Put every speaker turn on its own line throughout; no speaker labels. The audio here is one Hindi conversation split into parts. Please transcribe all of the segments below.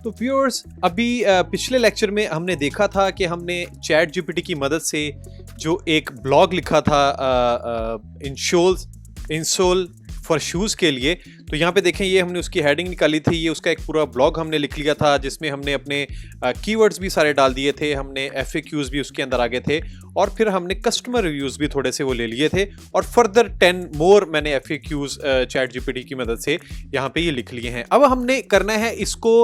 तो व्यूअर्स अभी पिछले लेक्चर में हमने देखा था कि हमने चैट जीपीटी की मदद से जो एक ब्लॉग लिखा था इंसोल फॉर शूज़ के लिए, तो यहाँ पे देखें ये हमने उसकी हेडिंग निकाली थी, ये उसका एक पूरा ब्लॉग हमने लिख लिया था जिसमें हमने अपने कीवर्ड्स भी सारे डाल दिए थे, हमने FAQs भी उसके अंदर आ गए थे और फिर हमने कस्टमर रिव्यूज़ भी थोड़े से वो ले लिए थे और फर्दर 10 मोर मैंने FAQs चैट जीपीटी की मदद से यहाँ पे ये लिख लिए हैं। अब हमने करना है इसको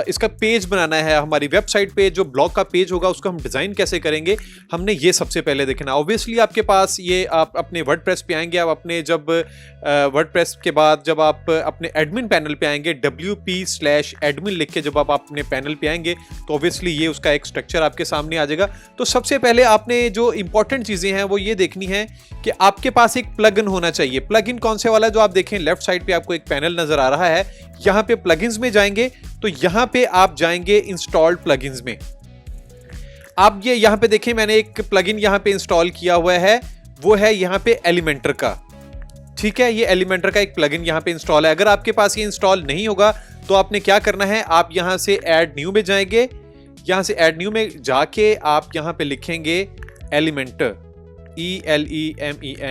इसका पेज बनाना है, हमारी वेबसाइट पे जो ब्लॉग का पेज होगा उसको हम डिज़ाइन कैसे करेंगे, हमने ये सबसे पहले देखना। ऑब्वियसली आपके पास ये आप अपने वर्डप्रेस पे आएंगे, आप अपने जब वर्डप्रेस के बाद जब आप अपने एडमिन पैनल पे आएंगे wp/admin लिख के जब आप अपने पैनल पे आएंगे तो ऑब्वियसली ये उसका एक स्ट्रक्चर आपके सामने आ जाएगा। तो सबसे पहले आपने जो इंपॉर्टेंट चीज़ें हैं वो ये देखनी है कि आपके पास एक प्लगइन होना चाहिए। प्लगइन कौन से वाला, जो आप देखें लेफ्ट साइड पे आपको एक पैनल नजर आ रहा है, यहाँ पे प्लगइन्स में जाएंगे तो यहाँ पे आप जाएंगे इंस्टॉल्ड प्लगइन्स में। आप ये यहाँ पे देखें मैंने एक प्लगइन यहाँ पे इंस्टॉल किया हुआ है, वो है यहाँ पे एलिमेंटर का। ठीक है, ये एलिमेंटर का एक प्लगइन यहाँ पे इंस्टॉल है। अगर आपके पास ये इंस्टॉल नहीं होगा तो आपने क्या करना है, आप यहाँ से ऐड न्यू में जाएंगे, यहाँ से ऐड न्यू में जाके आप यहाँ पे लिखेंगे एलिमेंटर, ELEMENTOR।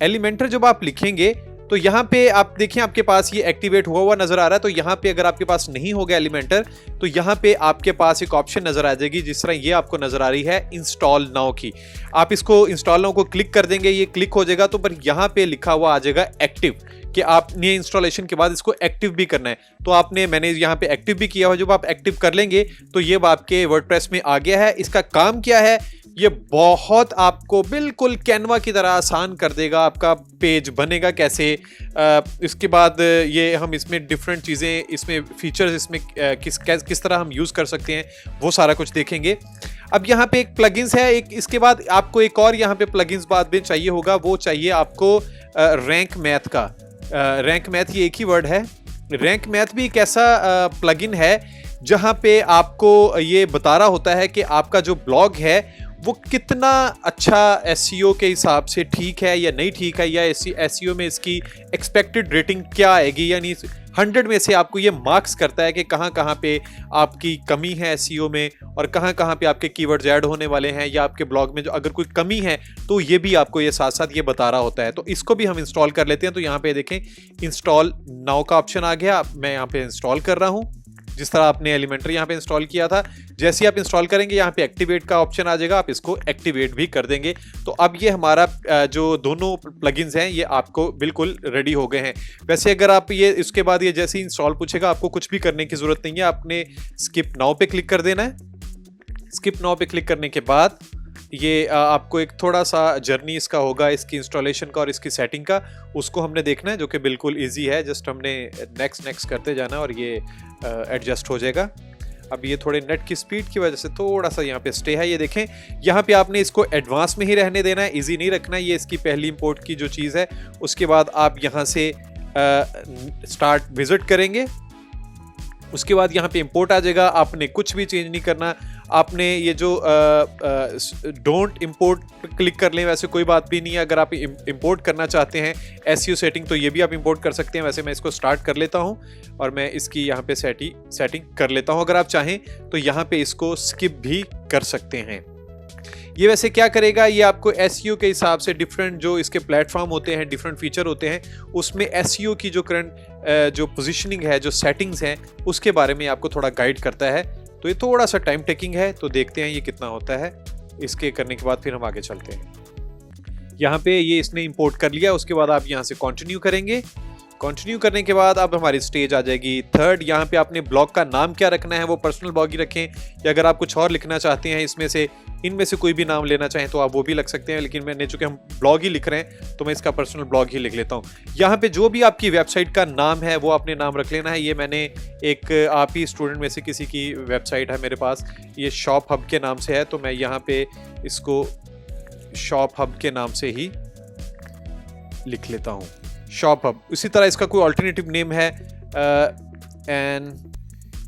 एलिमेंटर जब आप लिखेंगे तो यहाँ पे आप देखें आपके पास ये एक्टिवेट हुआ नजर आ रहा है। तो यहाँ पे अगर आपके पास नहीं होगा एलिमेंटर तो यहाँ पे आपके पास एक ऑप्शन नजर आ जाएगी जिस तरह ये आपको नजर आ रही है इंस्टॉल नाउ की। आप इसको इंस्टॉल नाउ को क्लिक कर देंगे, ये क्लिक हो जाएगा तो पर यहाँ पे लिखा हुआ आ जाएगा एक्टिव, कि आपने इंस्टॉलेशन के बाद इसको एक्टिव भी करना है। तो मैंने यहाँ पे एक्टिव भी किया हुआ। जब आप एक्टिव कर लेंगे तो ये आपके वर्डप्रेस में आ गया है। इसका काम क्या है, ये बहुत आपको बिल्कुल कैनवा की तरह आसान कर देगा, आपका पेज बनेगा कैसे। इसके बाद ये हम इसमें डिफरेंट चीज़ें, इसमें फीचर्स, इसमें किस तरह हम यूज़ कर सकते हैं वो सारा कुछ देखेंगे। अब यहाँ पे एक प्लगइन्स है, एक इसके बाद आपको एक और यहाँ पे प्लगइन्स बाद में चाहिए होगा, वो चाहिए आपको रैंक मैथ का। रैंक मैथ ये एक ही वर्ड है। रैंक मैथ भी एक ऐसा प्लगइन है जहाँ पे आपको ये बता रहा होता है कि आपका जो ब्लॉग है वो कितना अच्छा SEO के हिसाब से ठीक है या नहीं ठीक है, या SEO में इसकी एक्सपेक्टेड रेटिंग क्या आएगी। यानी 100 में से आपको ये मार्क्स करता है कि कहाँ कहाँ पे आपकी कमी है SEO में और कहाँ कहाँ पे आपके कीवर्ड्स ऐड होने वाले हैं, या आपके ब्लॉग में जो अगर कोई कमी है तो ये भी आपको ये साथ साथ ये बता रहा होता है। तो इसको भी हम इंस्टॉल कर लेते हैं। तो यहाँ पे देखें इंस्टॉल नाउ का ऑप्शन आ गया, मैं यहाँ पे इंस्टॉल कर रहा हूँ जिस तरह आपने एलिमेंटर यहाँ पे इंस्टॉल किया था। जैसे ही आप इंस्टॉल करेंगे यहाँ पे एक्टिवेट का ऑप्शन आ जाएगा, आप इसको एक्टिवेट भी कर देंगे। तो अब ये हमारा जो दोनों प्लगइन्स हैं ये आपको बिल्कुल रेडी हो गए हैं। वैसे अगर आप ये इसके बाद ये जैसे ही इंस्टॉल पूछेगा आपको कुछ भी करने की ज़रूरत नहीं है, आपने स्किप नाउ पे क्लिक कर देना है। स्किप नाउ पे क्लिक करने के बाद ये आपको एक थोड़ा सा जर्नी इसका होगा, इसकी इंस्टॉलेशन का और इसकी सेटिंग का, उसको हमने देखना है, जो कि बिल्कुल इजी है। जस्ट हमने नेक्स्ट करते जाना और ये एडजस्ट हो जाएगा। अब ये थोड़े नेट की स्पीड की वजह से थोड़ा सा यहाँ पे स्टे है। ये देखें यहाँ पे आपने इसको एडवांस में ही रहने देना है, इजी नहीं रखना है। ये इसकी पहली इंपोर्ट की जो चीज़ है, उसके बाद आप यहाँ से स्टार्ट विजिट करेंगे, उसके बाद यहाँ पे इंपोर्ट आ जाएगा। आपने कुछ भी चेंज नहीं करना, आपने ये जो डोंट इंपोर्ट क्लिक कर लें वैसे कोई बात भी नहीं है। अगर आप इंपोर्ट करना चाहते हैं SEO सेटिंग तो ये भी आप इंपोर्ट कर सकते हैं। वैसे मैं इसको स्टार्ट कर लेता हूं और मैं इसकी यहाँ पे सेटिंग कर लेता हूं। अगर आप चाहें तो यहाँ पे इसको स्किप भी कर सकते हैं। ये वैसे क्या करेगा, ये आपको SEO के हिसाब से डिफरेंट जो इसके प्लेटफॉर्म होते हैं, डिफरेंट फीचर होते हैं, उसमें SEO की जो करंट जो पोजीशनिंग है, जो सेटिंग्स हैं, उसके बारे में आपको थोड़ा गाइड करता है। तो ये थोड़ा सा टाइम टेकिंग है, तो देखते हैं ये कितना होता है। इसके करने के बाद फिर हम आगे चलते हैं। यहाँ पे ये इसने इंपोर्ट कर लिया, उसके बाद आप यहाँ से कंटिन्यू करेंगे। कंटिन्यू करने के बाद अब हमारी स्टेज आ जाएगी थर्ड। यहाँ पे आपने ब्लॉग का नाम क्या रखना है, वो पर्सनल ब्लॉग ही रखें, या अगर आप कुछ और लिखना चाहते हैं इसमें से, इनमें से कोई भी नाम लेना चाहें तो आप वो भी लग सकते हैं। लेकिन मैंने चूंकि हम ब्लॉग ही लिख रहे हैं तो मैं इसका पर्सनल ब्लॉग ही लिख लेता हूँ। यहाँ पे जो भी आपकी वेबसाइट का नाम है वो आपने नाम रख लेना है। ये मैंने एक आप ही स्टूडेंट में से किसी की वेबसाइट है मेरे पास, ये शॉप हब के नाम से है, तो मैं यहाँ पे इसको शॉप हब के नाम से ही लिख लेता हूँ, शॉप हब। उसी तरह इसका कोई अल्टरनेटिव नेम है एंड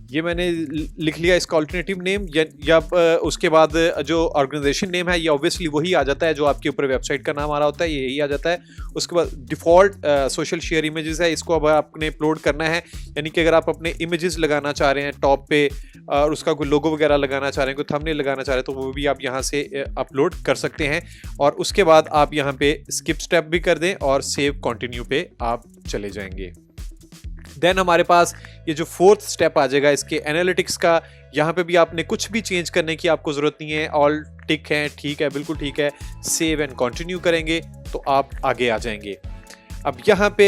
ये मैंने लिख लिया इसका अल्टरनेटिव नेम, या उसके बाद जो ऑर्गेनाइजेशन नेम है ये ऑब्वियसली वही आ जाता है जो आपके ऊपर वेबसाइट का नाम आ रहा होता है, यही आ जाता है। उसके बाद डिफ़ॉल्ट सोशल शेयर इमेजेस है, इसको अब आपने अपलोड करना है। यानी कि अगर आप अपने इमेजेस लगाना चाह रहे हैं टॉप पे और उसका कोई लोगो वगैरह लगाना चाह रहे हैं, कोई थंबनेल लगाना चाह रहे हैं, तो वो भी आप यहाँ से अपलोड कर सकते हैं। और उसके बाद आप यहाँ पे स्किप स्टेप भी कर दें और सेव कंटिन्यू पे आप चले जाएंगे। देन हमारे पास ये जो फोर्थ स्टेप आ जाएगा इसके एनालिटिक्स का, यहाँ पे भी आपने कुछ भी चेंज करने की आपको ज़रूरत नहीं है, ऑल टिक है, ठीक है, बिल्कुल ठीक है। सेव एंड कंटिन्यू करेंगे तो आप आगे आ जाएंगे। अब यहाँ पे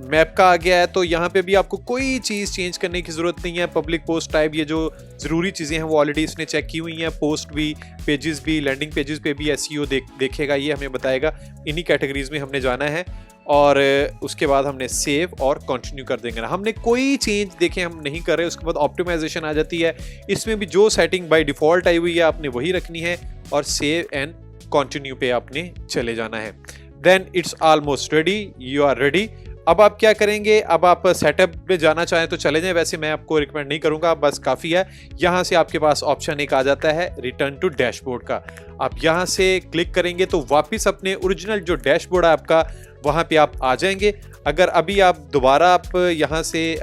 मैप का आ गया है, तो यहाँ पे भी आपको कोई चीज़ चेंज करने की ज़रूरत नहीं है। पब्लिक पोस्ट टाइप, ये जो ज़रूरी चीज़ें हैं वो ऑलरेडी इसने चेक की हुई हैं। पोस्ट भी, पेजेस भी, लैंडिंग पेजेस पे भी एसईओ देखेगा, ये हमें बताएगा। इन्हीं कैटेगरीज में हमने जाना है और उसके बाद हमने सेव और कंटिन्यू कर देंगे ना। हमने कोई चेंज देखें हम नहीं कर रहे। उसके बाद ऑप्टिमाइजेशन आ जाती है, इसमें भी जो सेटिंग बाय डिफ़ॉल्ट आई हुई है आपने वही रखनी है और सेव एंड कंटिन्यू पे आपने चले जाना है। Then it's almost ready, you are ready. अब आप क्या करेंगे, अब आप सेटअप में जाना चाहें तो चले जाएं, वैसे मैं आपको रिकमेंड नहीं करूंगा, बस काफ़ी है। यहाँ से आपके पास ऑप्शन एक आ जाता है रिटर्न टू डैशबोर्ड का। आप यहाँ से क्लिक करेंगे तो वापस अपने ओरिजिनल जो डैशबोर्ड है आपका वहाँ पे आप आ जाएंगे। अगर अभी आप दोबारा आप यहाँ से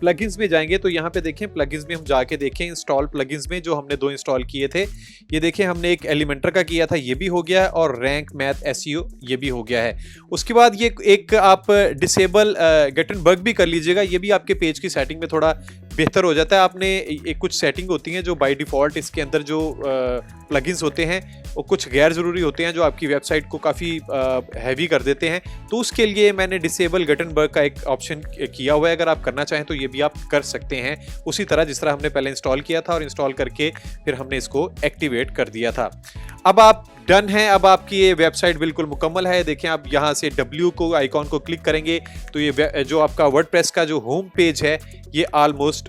प्लगइन्स में जाएंगे तो यहाँ पे देखें, प्लगइन्स में हम जाके देखें इंस्टॉल प्लगइन्स में जो हमने 2 इंस्टॉल किए थे। ये देखें हमने एक एलिमेंटर का किया था, ये भी हो गया है, और रैंक मैथ एसईओ ये भी हो गया है। उसके बाद ये एक आप डिसेबल गेट एंड बग भी कर लीजिएगा, ये भी आपके पेज की सेटिंग में थोड़ा बेहतर हो जाता है। आपने एक कुछ सेटिंग होती हैं जो बाय डिफ़ॉल्ट इसके अंदर जो प्लगइन्स होते हैं वो कुछ गैर ज़रूरी होते हैं जो आपकी वेबसाइट को काफ़ी हैवी कर देते हैं, तो उसके लिए मैंने डिसेबल गेट एंड बग का एक ऑप्शन किया हुआ है। अगर आप करना चाहें तो ये भी आप कर सकते हैं, उसी तरह जिस तरह हमने पहले इंस्टॉल किया था और इंस्टॉल करके फिर हमने इसको एक्टिवेट कर दिया था। अब आप डन है, अब आपकी ये वेबसाइट बिल्कुल मुकम्मल है। देखें आप यहाँ से W को आइकॉन को क्लिक करेंगे तो ये जो आपका वर्डप्रेस का जो होम पेज है ये ऑलमोस्ट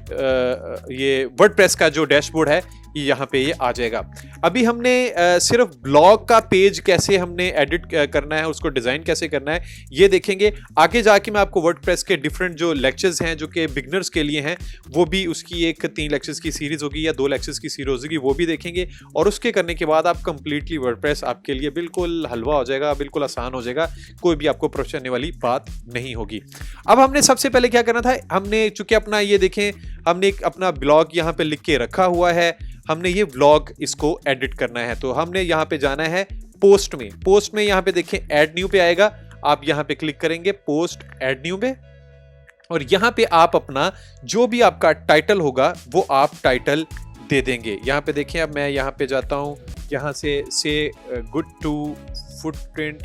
ये वर्डप्रेस का जो डैशबोर्ड है यहाँ पे ये आ जाएगा। अभी हमने सिर्फ ब्लॉग का पेज कैसे हमने एडिट करना है, उसको डिज़ाइन कैसे करना है ये देखेंगे। आगे जाके मैं आपको वर्डप्रेस के डिफरेंट जो लेक्चर्स हैं जो कि बिगनर्स के लिए हैं वो भी, उसकी एक 3 लेक्चर्स की सीरीज़ होगी या 2 लेक्चर्स की सीरीज होगी, वो भी देखेंगे। और उसके करने के बाद आप कंप्लीटली वर्डप्रेस आपके लिए बिल्कुल हलवा हो जाएगा, बिल्कुल आसान हो जाएगा, कोई भी आपको परेशानी वाली बात नहीं होगी। अब हमने सबसे पहले क्या करना था, हमने चूंकि अपना ये देखें हमने एक अपना ब्लॉग यहाँ पे लिख के रखा हुआ है, हमने ये व्लॉग इसको एडिट करना है। तो हमने यहाँ पे जाना है पोस्ट में। पोस्ट में यहाँ पे देखें ऐड न्यू पे आएगा, आप यहाँ पे क्लिक करेंगे पोस्ट ऐड न्यू पे, और यहाँ पे आप अपना जो भी आपका टाइटल होगा वो आप टाइटल दे देंगे। यहाँ पे देखें, अब मैं यहाँ पे जाता हूँ, यहाँ से गुड टू फुटप्रिंट,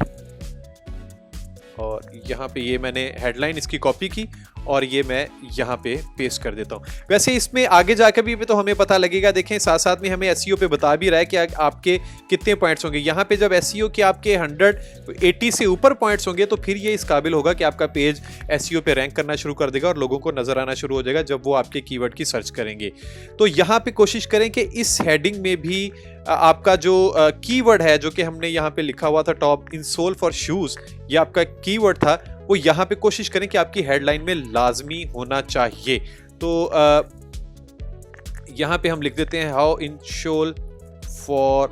और यहाँ पे ये मैंने हेडलाइन इसकी कॉपी की और ये मैं यहाँ पे पेस्ट कर देता हूँ। वैसे इसमें आगे जाकर भी तो हमें पता लगेगा, देखें साथ साथ में हमें एसईओ पे बता भी रहा है कि आपके कितने पॉइंट्स होंगे। यहाँ पे जब एसईओ के आपके 180 से ऊपर पॉइंट्स होंगे तो फिर ये इस काबिल होगा कि आपका पेज एसईओ पे रैंक करना शुरू कर देगा और लोगों को नजर आना शुरू हो जाएगा जब वो आपके कीवर्ड की सर्च करेंगे। तो यहाँ पे कोशिश करें कि इस हेडिंग में भी आपका जो कीवर्ड है जो कि हमने यहाँ पे लिखा हुआ था टॉप इंसोल फॉर शूज, ये आपका कीवर्ड था, वो यहाँ पे कोशिश करें कि आपकी हेडलाइन में लाजमी होना चाहिए। तो यहाँ पे हम लिख देते हैं how insole for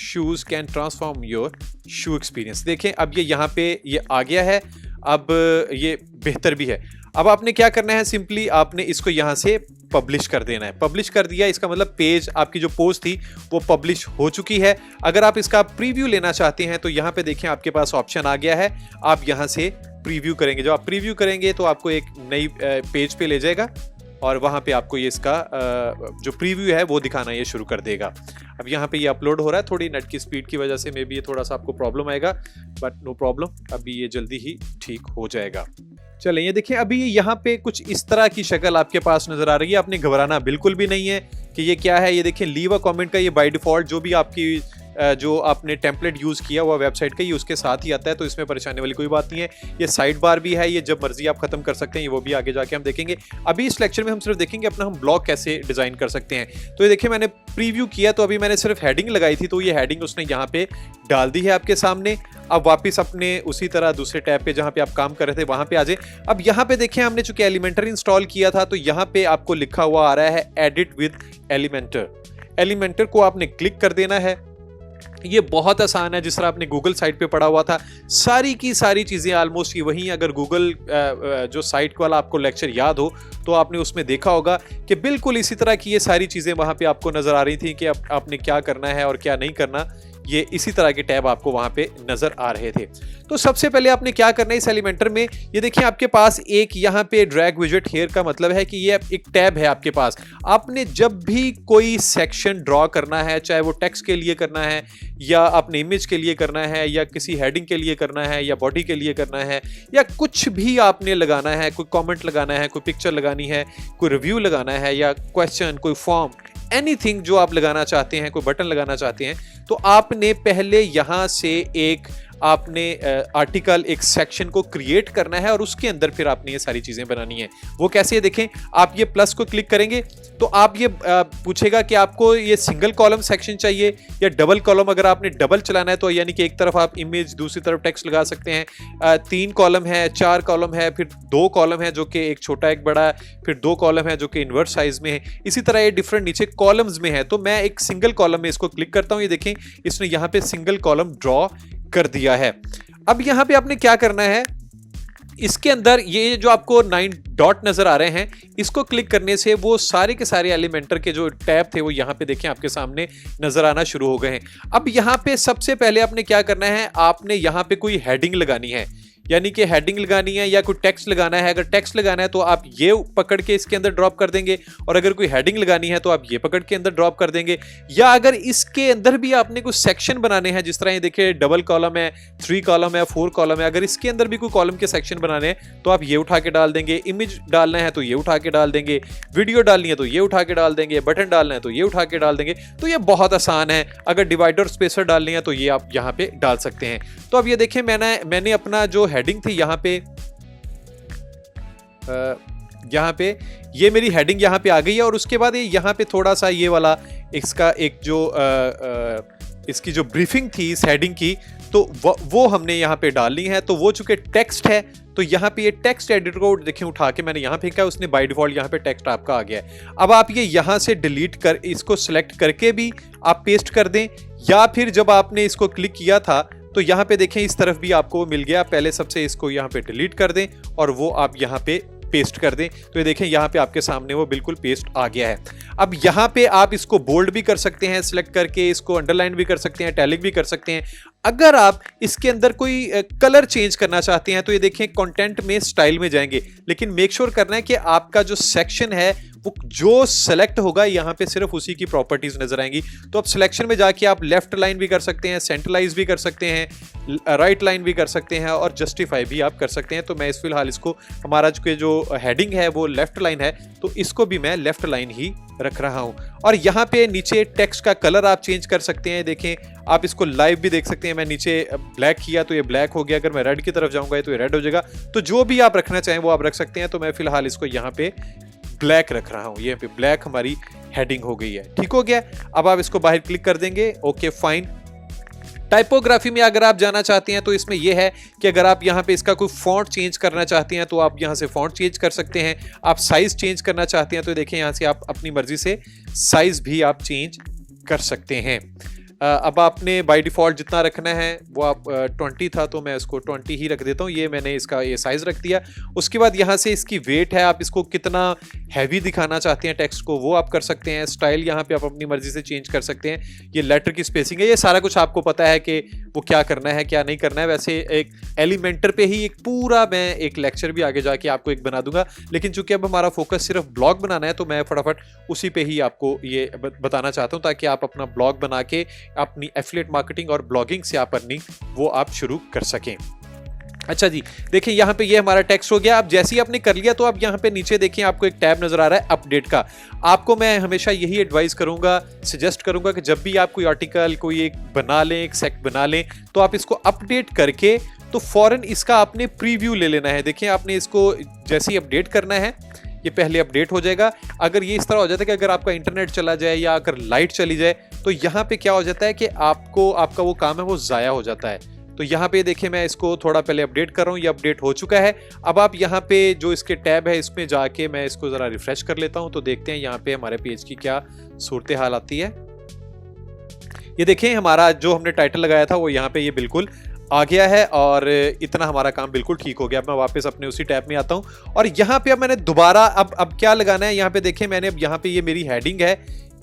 shoes can transform your shoe experience. देखें अब ये यहाँ पे ये आ गया है, अब ये बेहतर भी है। अब आपने क्या करना है, सिंपली आपने इसको यहाँ से पब्लिश कर देना है। पब्लिश कर दिया, इसका मतलब पेज आपकी जो पोस्ट थी वो पब्लिश हो चुकी है। अगर आप इसका प्रीव्यू लेना चाहते हैं तो यहाँ पे देखें आपके पास ऑप्शन आ गया है, आप यहाँ से प्रीव्यू करेंगे। जब आप प्रीव्यू करेंगे तो आपको एक नई पेज पे ले जाएगा और वहाँ पे आपको ये इसका जो प्रीव्यू है वो दिखाना ये शुरू कर देगा। अब यहाँ पे ये अपलोड हो रहा है, थोड़ी नेट की स्पीड की वजह से मे बी ये थोड़ा सा आपको प्रॉब्लम आएगा, बट नो प्रॉब्लम, अभी ये जल्दी ही ठीक हो जाएगा। चलें ये देखें, अभी यहाँ पे कुछ इस तरह की शक्ल आपके पास नजर आ रही है। आपने घबराना बिल्कुल भी नहीं है कि ये क्या है। ये देखें लीव अ कमेंट का ये बाय डिफॉल्ट जो भी आपकी जो आपने टेम्पलेट यूज किया हुआ वेबसाइट का, ये उसके साथ ही आता है, तो इसमें परेशानी वाली कोई बात नहीं है। ये साइड बार भी है, ये जब मर्जी आप खत्म कर सकते हैं, ये वो भी आगे जाके हम देखेंगे। अभी इस लेक्चर में हम सिर्फ देखेंगे अपना हम ब्लॉग कैसे डिजाइन कर सकते हैं। तो ये देखिए मैंने प्रीव्यू किया, तो अभी मैंने सिर्फ हेडिंग लगाई थी, तो ये हेडिंग उसने यहाँ पे डाल दी है आपके सामने। अब वापस अपने उसी तरह दूसरे टैब पे जहां पे आप काम कर रहे थे वहां पे आ जाए। अब यहाँ पे देखिए हमने चूंकि एलिमेंटर इंस्टॉल किया था, तो यहाँ पे आपको लिखा हुआ आ रहा है एडिट विद एलिमेंटर। एलिमेंटर को आपने क्लिक कर देना है। ये बहुत आसान है, जिस तरह आपने गूगल साइट पे पढ़ा हुआ था, सारी की सारी चीज़ें ऑलमोस्ट ये वही। अगर गूगल जो साइट वाला आपको लेक्चर याद हो तो आपने उसमें देखा होगा कि बिल्कुल इसी तरह की ये सारी चीज़ें वहाँ पे आपको नज़र आ रही थी कि आपने क्या करना है और क्या नहीं करना। ये इसी तरह के टैब आपको वहां पे नजर आ रहे थे। तो सबसे पहले आपने क्या करना है इस एलिमेंटर में, ये देखिए आपके पास एक यहाँ पे ड्रैग विजेट हेयर का मतलब है कि ये एक टैब है आपके पास। आपने जब भी कोई सेक्शन ड्रॉ करना है, चाहे वो टेक्स्ट के लिए करना है या अपने इमेज के लिए करना है या किसी हेडिंग के लिए करना है या बॉडी के लिए करना है या कुछ भी आपने लगाना है, कोई कॉमेंट लगाना है, कोई पिक्चर लगानी है, कोई रिव्यू लगाना है या क्वेश्चन, कोई फॉर्म, एनीथिंग जो आप लगाना चाहते हैं, कोई बटन लगाना चाहते हैं, तो आपने पहले यहां से एक आपने आर्टिकल, एक सेक्शन को क्रिएट करना है और उसके अंदर फिर आपने ये सारी चीजें बनानी है। वो कैसे है देखें, आप ये प्लस को क्लिक करेंगे तो आप ये पूछेगा कि आपको ये सिंगल कॉलम सेक्शन चाहिए या डबल कॉलम। अगर आपने डबल चलाना है तो यानी कि एक तरफ आप इमेज, दूसरी तरफ टेक्स्ट लगा सकते हैं। 3 कॉलम है, 4 कॉलम है, फिर 2 कॉलम है जो कि एक छोटा एक बड़ा है, फिर 2 कॉलम है जो कि इन्वर्स साइज में है। इसी तरह ये डिफरेंट नीचे कॉलम्स में है। तो मैं एक सिंगल कॉलम में इसको क्लिक करता हूं, ये देखें इसने यहां पे सिंगल कॉलम ड्रॉ कर दिया है। अब यहां पे आपने क्या करना है, इसके अंदर ये जो आपको 9 डॉट नजर आ रहे हैं, इसको क्लिक करने से वो सारे के सारे एलिमेंटर के जो टैब थे वो यहां पे देखें आपके सामने नजर आना शुरू हो गए हैं। अब यहां पे सबसे पहले आपने क्या करना है, आपने यहां पे कोई हेडिंग लगानी है, यानी कि हेडिंग लगानी है या कोई टेक्स्ट लगाना है। अगर टेक्स्ट लगाना है तो आप ये पकड़ के इसके अंदर ड्रॉप कर देंगे, और अगर कोई हेडिंग लगानी है तो आप ये पकड़ के अंदर ड्रॉप कर देंगे। या अगर इसके अंदर भी आपने कुछ सेक्शन बनाने हैं, जिस तरह ये देखिए डबल कॉलम है, 3 कॉलम है, 4 कॉलम है, अगर इसके अंदर भी कोई कॉलम के सेक्शन बनाने हैं तो आप ये उठा के डाल देंगे। इमेज डालना है तो ये उठा के डाल देंगे, वीडियो डालनी है तो ये उठा के डाल देंगे, बटन डालना है तो ये उठा के डाल देंगे। तो ये बहुत आसान है। अगर डिवाइडर स्पेसर डालनी है तो ये आप यहाँ पे डाल सकते हैं। तो अब ये देखिए मैंने अपना जो हेडिंग थी यहाँ पे ये मेरी हेडिंग यहाँ पे आ गई है, और उसके बाद यहाँ पे थोड़ा सा ये वाला इसका एक जो इसकी जो ब्रीफिंग थी इस हेडिंग की, तो वो हमने यहाँ पे डालनी है। तो वो चूंकि टेक्स्ट है तो यहाँ पे ये टेक्स्ट एडिटर को देखें उठा के मैंने यहाँ फेंका, उसने बाय डिफॉल्ट यहाँ पे टेक्स्ट आपका आ गया है। अब आप ये यहाँ से डिलीट कर इसको सिलेक्ट करके भी आप पेस्ट कर दें, या फिर जब आपने इसको क्लिक किया था तो यहाँ पे देखें इस तरफ भी आपको मिल गया। पहले सबसे इसको यहाँ पे डिलीट कर दें और वो आप यहाँ पे पेस्ट कर दें, तो ये देखें यहाँ पे आपके सामने वो बिल्कुल पेस्ट आ गया है। अब यहाँ पे आप इसको बोल्ड भी कर सकते हैं सिलेक्ट करके, इसको अंडरलाइन भी कर सकते हैं, टैलिक भी कर सकते हैं। अगर आप इसके अंदर कोई कलर चेंज करना चाहते हैं तो ये देखें कंटेंट में स्टाइल में जाएंगे, लेकिन मेक श्योर करना है कि आपका जो सेक्शन है वो जो सेलेक्ट होगा यहाँ पे सिर्फ उसी की प्रॉपर्टीज नजर आएंगी। तो आप सिलेक्शन में जाके आप लेफ्ट लाइन भी कर सकते हैं, सेंट्रलाइज भी कर सकते हैं, राइट लाइन भी कर सकते हैं और जस्टिफाई भी आप कर सकते हैं। तो मैं इस फिलहाल इसको, हमारा जो हेडिंग है वो लेफ्ट लाइन है तो इसको भी मैं लेफ्ट लाइन ही रख रहा हूं। और यहाँ पे नीचे टेक्स्ट का कलर आप चेंज कर सकते हैं। देखें आप इसको लाइव भी देख सकते हैं, मैं नीचे ब्लैक किया तो ये ब्लैक हो गया, अगर मैं रेड की तरफ जाऊंगा तो ये रेड हो जाएगा। तो जो भी आप रखना चाहें वो आप रख सकते हैं। तो मैं फिलहाल इसको यहाँ पे ब्लैक रख रहा हूं, ये पे ब्लैक हमारी हेडिंग हो गई है। ठीक हो गया। अब आप इसको बाहर क्लिक कर देंगे, ओके फाइन। टाइपोग्राफी में अगर आप जाना चाहते हैं तो इसमें यह है कि अगर आप यहाँ पे इसका कोई फॉन्ट चेंज करना चाहते हैं तो आप यहाँ से फॉन्ट चेंज कर सकते हैं। आप साइज चेंज करना चाहते हैं तो देखें यहाँ से आप अपनी मर्जी से साइज भी आप चेंज कर सकते हैं। अब आपने बाय डिफ़ॉल्ट जितना रखना है वो आप 20 था तो मैं इसको 20 ही रख देता हूँ। ये मैंने इसका ये साइज़ रख दिया। उसके बाद यहाँ से इसकी वेट है, आप इसको कितना हैवी दिखाना चाहते हैं टेक्स्ट को वो आप कर सकते हैं। स्टाइल यहाँ पे आप अपनी मर्जी से चेंज कर सकते हैं। ये लेटर की स्पेसिंग है, ये सारा कुछ आपको पता है कि वो क्या करना है क्या नहीं करना है। वैसे एक एलिमेंटर पे ही एक पूरा मैं एक लेक्चर भी आगे जाके आपको एक बना दूंगा, लेकिन चूंकि अब हमारा फोकस सिर्फ ब्लॉग बनाना है तो मैं फटाफट उसी पे ही आपको ये बताना चाहता हूँ ताकि आप अपना ब्लॉग बना के अपनी एफिलिएट मार्केटिंग और ब्लॉगिंग से आप अर्निंग वो आप शुरू कर सकें। अच्छा जी, देखिए यहाँ पे ये हमारा टेक्स्ट हो गया। अब जैसे ही आपने कर लिया तो अब यहाँ पे नीचे देखिए आपको एक टैब नजर आ रहा है अपडेट का। आपको मैं हमेशा यही एडवाइस करूंगा, सजेस्ट करूंगा कि जब भी आप कोई आर्टिकल कोई एक बना लें, एक सेक्ट बना लें, तो आप इसको अपडेट करके तो फौरन इसका आपने प्रीव्यू ले लेना है। देखिए आपने इसको जैसे ही अपडेट करना है, ये पहले अपडेट हो जाएगा। अगर ये इस तरह हो जाता है कि अगर आपका इंटरनेट चला जाए या अगर लाइट चली जाए तो यहाँ पे क्या हो जाता है कि आपको आपका वो काम है वो ज़ाया हो जाता है। तो यहाँ पे देखिए मैं इसको थोड़ा पहले अपडेट कर रहा हूँ, ये अपडेट हो चुका है। अब आप यहाँ पे जो इसके टैब है इसमें जाके मैं इसको ज़रा रिफ्रेश कर लेता हूँ, तो देखते हैं यहाँ पे हमारे पेज की क्या सूरत हाल आती है। ये देखें हमारा जो हमने टाइटल लगाया था वो यहाँ पे ये बिल्कुल आ गया है और इतना हमारा काम बिल्कुल ठीक हो गया। अब मैं वापस अपने उसी टैब में आता हूँ और यहाँ पे अब मैंने दोबारा अब क्या लगाना है, यहाँ पे देखें मैंने अब यहाँ पे ये मेरी हेडिंग है,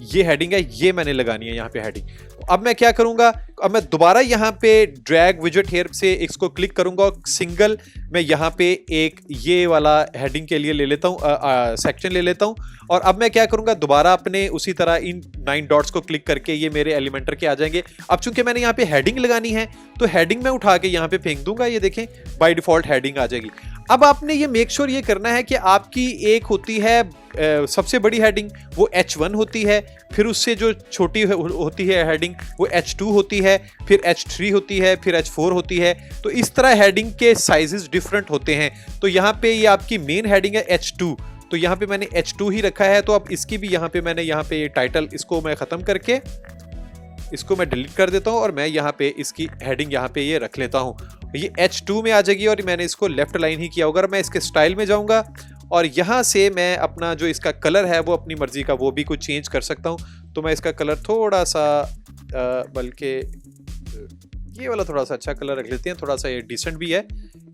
ये हेडिंग है, ये मैंने लगानी है यहाँ पे हेडिंग। अब मैं क्या करूंगा, अब मैं दोबारा यहाँ पे ड्रैग विजेट हेयर से इसको क्लिक करूंगा और सिंगल मैं यहाँ पे एक ये वाला हेडिंग के लिए ले लेता हूँ, सेक्शन ले लेता हूँ। और अब मैं क्या करूंगा, दोबारा अपने उसी तरह इन 9 डॉट्स को क्लिक करके ये मेरे एलिमेंटर के आ जाएंगे। अब चूंकि मैंने यहाँ पे हेडिंग लगानी है तो हेडिंग में उठा के यहाँ पे फेंक दूंगा, ये देखें बाय डिफॉल्ट हेडिंग आ जाएगी। अब आपने ये मेक श्योर ये करना है कि आपकी एक होती है सबसे बड़ी हेडिंग वो H1 होती है, फिर उससे जो छोटी होती है हेडिंग वो H2 होती है, फिर H3 होती है, फिर H4 होती है। तो इस तरह हेडिंग के साइजेस डिफरेंट होते हैं। तो यहाँ पे ये आपकी मेन हेडिंग है H2, तो यहाँ पे मैंने H2 ही रखा है। तो अब इसकी भी यहाँ पे मैंने यहाँ पे ये टाइटल इसको मैं ख़त्म करके इसको मैं डिलीट कर देता हूँ और मैं यहाँ पे इसकी हेडिंग यहाँ पे ये रख लेता हूँ, ये H2 में आ जाएगी और मैंने इसको लेफ्ट लाइन ही किया होगा। मैं इसके स्टाइल में जाऊँगा और यहाँ से मैं अपना जो इसका कलर है वो अपनी मर्जी का वो भी कुछ चेंज कर सकता हूँ। तो मैं इसका कलर थोड़ा सा बल्कि ये वाला थोड़ा सा अच्छा कलर रख लेते हैं, थोड़ा सा ये डिसेंट भी है,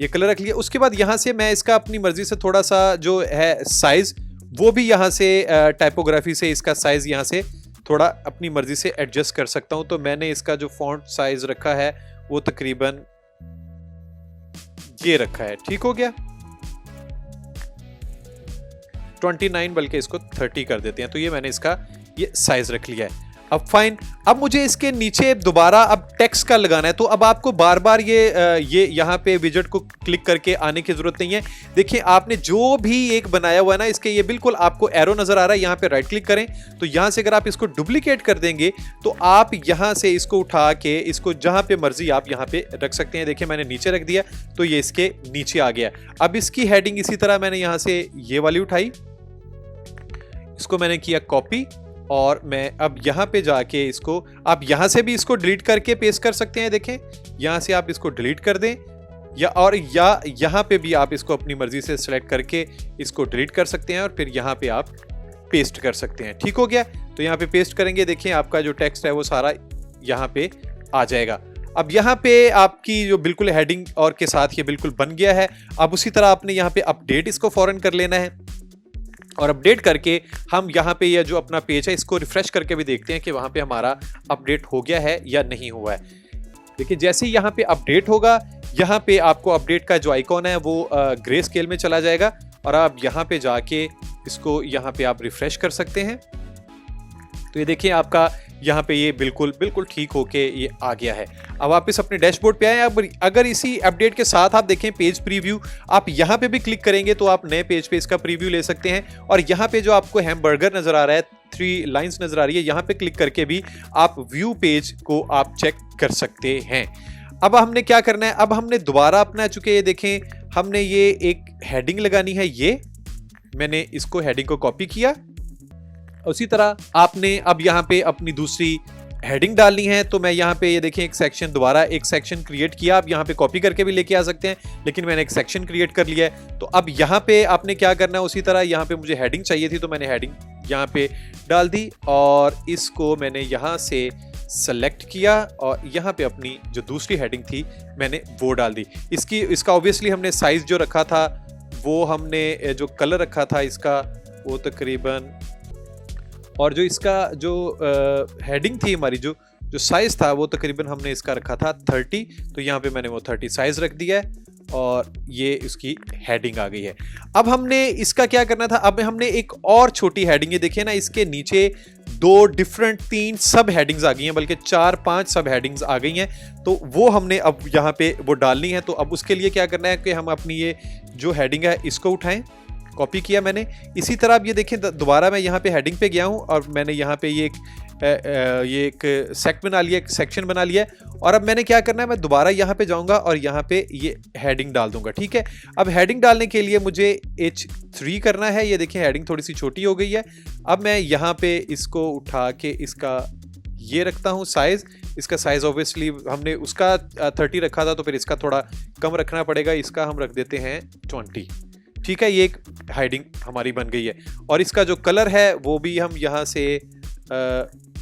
ये कलर रख लिया। उसके बाद यहाँ से मैं इसका अपनी मर्जी से थोड़ा सा जो है साइज वो भी यहाँ से टाइपोग्राफी से इसका साइज यहाँ से थोड़ा अपनी मर्जी से एडजस्ट कर सकता हूँ। तो मैंने इसका जो फॉन्ट साइज रखा है वो तकरीबन ये रखा है, ठीक हो गया 29, बल्कि इसको 30 कर देते हैं। तो ये मैंने इसका ये साइज रख लिया है। अब फाइन, अब मुझे इसके नीचे दोबारा अब टेक्स्ट का लगाना है। तो अब आपको बार बार ये यहाँ पे विजेट को क्लिक करके आने की जरूरत नहीं है। देखिए आपने जो भी एक बनाया हुआ है ना, इसके ये बिल्कुल आपको एरो नजर आ रहा है, यहाँ पे राइट क्लिक करें तो यहाँ से अगर आप इसको डुप्लीकेट कर देंगे तो आप यहाँ से इसको उठा के इसको जहाँ पे मर्जी आप यहाँ पे रख सकते हैं। देखिए मैंने नीचे रख दिया तो ये इसके नीचे आ गया। अब इसकी हेडिंग इसी तरह मैंने यहाँ से ये वाली उठाई, इसको मैंने किया कॉपी और मैं अब यहाँ पे जाके इसको आप यहाँ से भी इसको डिलीट करके पेस्ट कर सकते हैं। देखें यहाँ से आप इसको डिलीट कर दें या यहाँ पे भी आप इसको अपनी मर्जी से सिलेक्ट करके इसको डिलीट कर सकते हैं और फिर यहाँ पे आप पेस्ट कर सकते हैं। ठीक हो गया, तो यहाँ पे पेस्ट करेंगे, देखें आपका जो टेक्स्ट है वो सारा यहाँ पे आ जाएगा। अब यहाँ पे आपकी जो बिल्कुल हेडिंग और के साथ ये बिल्कुल बन गया है। अब उसी तरह आपने यहाँ पे अपडेट इसको फौरन कर लेना है और अपडेट करके हम यहाँ पे ये जो अपना पेज है इसको रिफ्रेश करके भी देखते हैं कि वहाँ पे हमारा अपडेट हो गया है या नहीं हुआ है। देखिए जैसे ही यहाँ पे अपडेट होगा, यहाँ पे आपको अपडेट का जो आइकॉन है वो ग्रे स्केल में चला जाएगा और आप यहाँ पे जाके इसको यहाँ पे आप रिफ्रेश कर सकते हैं। तो ये देखिए आपका यहाँ पे ये बिल्कुल ठीक होके ये आ गया है। अब वापस अपने डैशबोर्ड पे आए। अब अगर इसी अपडेट के साथ आप देखें पेज प्रीव्यू, आप यहाँ पे भी क्लिक करेंगे तो आप नए पेज पे इसका प्रीव्यू ले सकते हैं। और यहाँ पे जो आपको हैमबर्गर नजर आ रहा है, 3 लाइंस नजर आ रही है, यहाँ पे क्लिक करके भी आप व्यू पेज को आप चेक कर सकते हैं। अब हमने क्या करना है, अब हमने दोबारा अपना चुके ये देखें हमने ये एक हेडिंग लगानी है, ये मैंने इसको हेडिंग को कॉपी किया। उसी तरह आपने अब यहाँ पे अपनी दूसरी हेडिंग डालनी है। तो मैं यहाँ पे ये देखें एक सेक्शन, दोबारा एक सेक्शन क्रिएट किया। आप यहाँ पे कॉपी करके भी लेके आ सकते हैं, लेकिन मैंने एक सेक्शन क्रिएट कर लिया है। तो अब यहाँ पे आपने क्या करना है, उसी तरह यहाँ पे मुझे हेडिंग चाहिए थी तो मैंने हेडिंग यहाँ पे डाल दी और इसको मैंने यहाँ से सेलेक्ट किया और यहाँ पे अपनी जो दूसरी हेडिंग थी मैंने वो डाल दी। इसका ऑब्वियसली हमने साइज जो रखा था वो हमने जो कलर रखा था इसका वो तकरीबन, और जो इसका जो हेडिंग थी हमारी जो साइज था वो तकरीबन हमने इसका रखा था 30। तो यहाँ पे मैंने वो 30 साइज रख दिया है और ये इसकी हेडिंग आ गई है। अब हमने इसका क्या करना था, अब हमने एक और छोटी हेडिंग, ये देखिए ना इसके नीचे दो डिफरेंट 3 सब हेडिंग्स आ गई हैं, बल्कि 4-5 सब हेडिंग्स आ गई हैं। तो वो हमने अब यहाँ पे वो डालनी है। तो अब उसके लिए क्या करना है कि हम अपनी ये जो हेडिंग है इसको उठाएं, कॉपी किया मैंने। इसी तरह अब ये देखें दोबारा मैं यहाँ पे हेडिंग पे गया हूँ और मैंने यहाँ पे ये एक सेक्ट बना लिया, एक सेक्शन बना लिया। और अब मैंने क्या करना है, मैं दोबारा यहाँ पे जाऊँगा और यहाँ पे ये हेडिंग डाल दूंगा। ठीक है, अब हेडिंग डालने के लिए मुझे H3 करना है। ये देखिए हेडिंग थोड़ी सी छोटी हो गई है। अब मैं यहाँ पे इसको उठा के इसका ये रखता हूँ साइज। इसका साइज ऑब्वियसली हमने उसका 30 रखा था, तो फिर इसका थोड़ा कम रखना पड़ेगा। इसका हम रख देते हैं 20। ठीक है, ये एक हेडिंग हमारी बन गई है। और इसका जो कलर है वो भी हम यहाँ से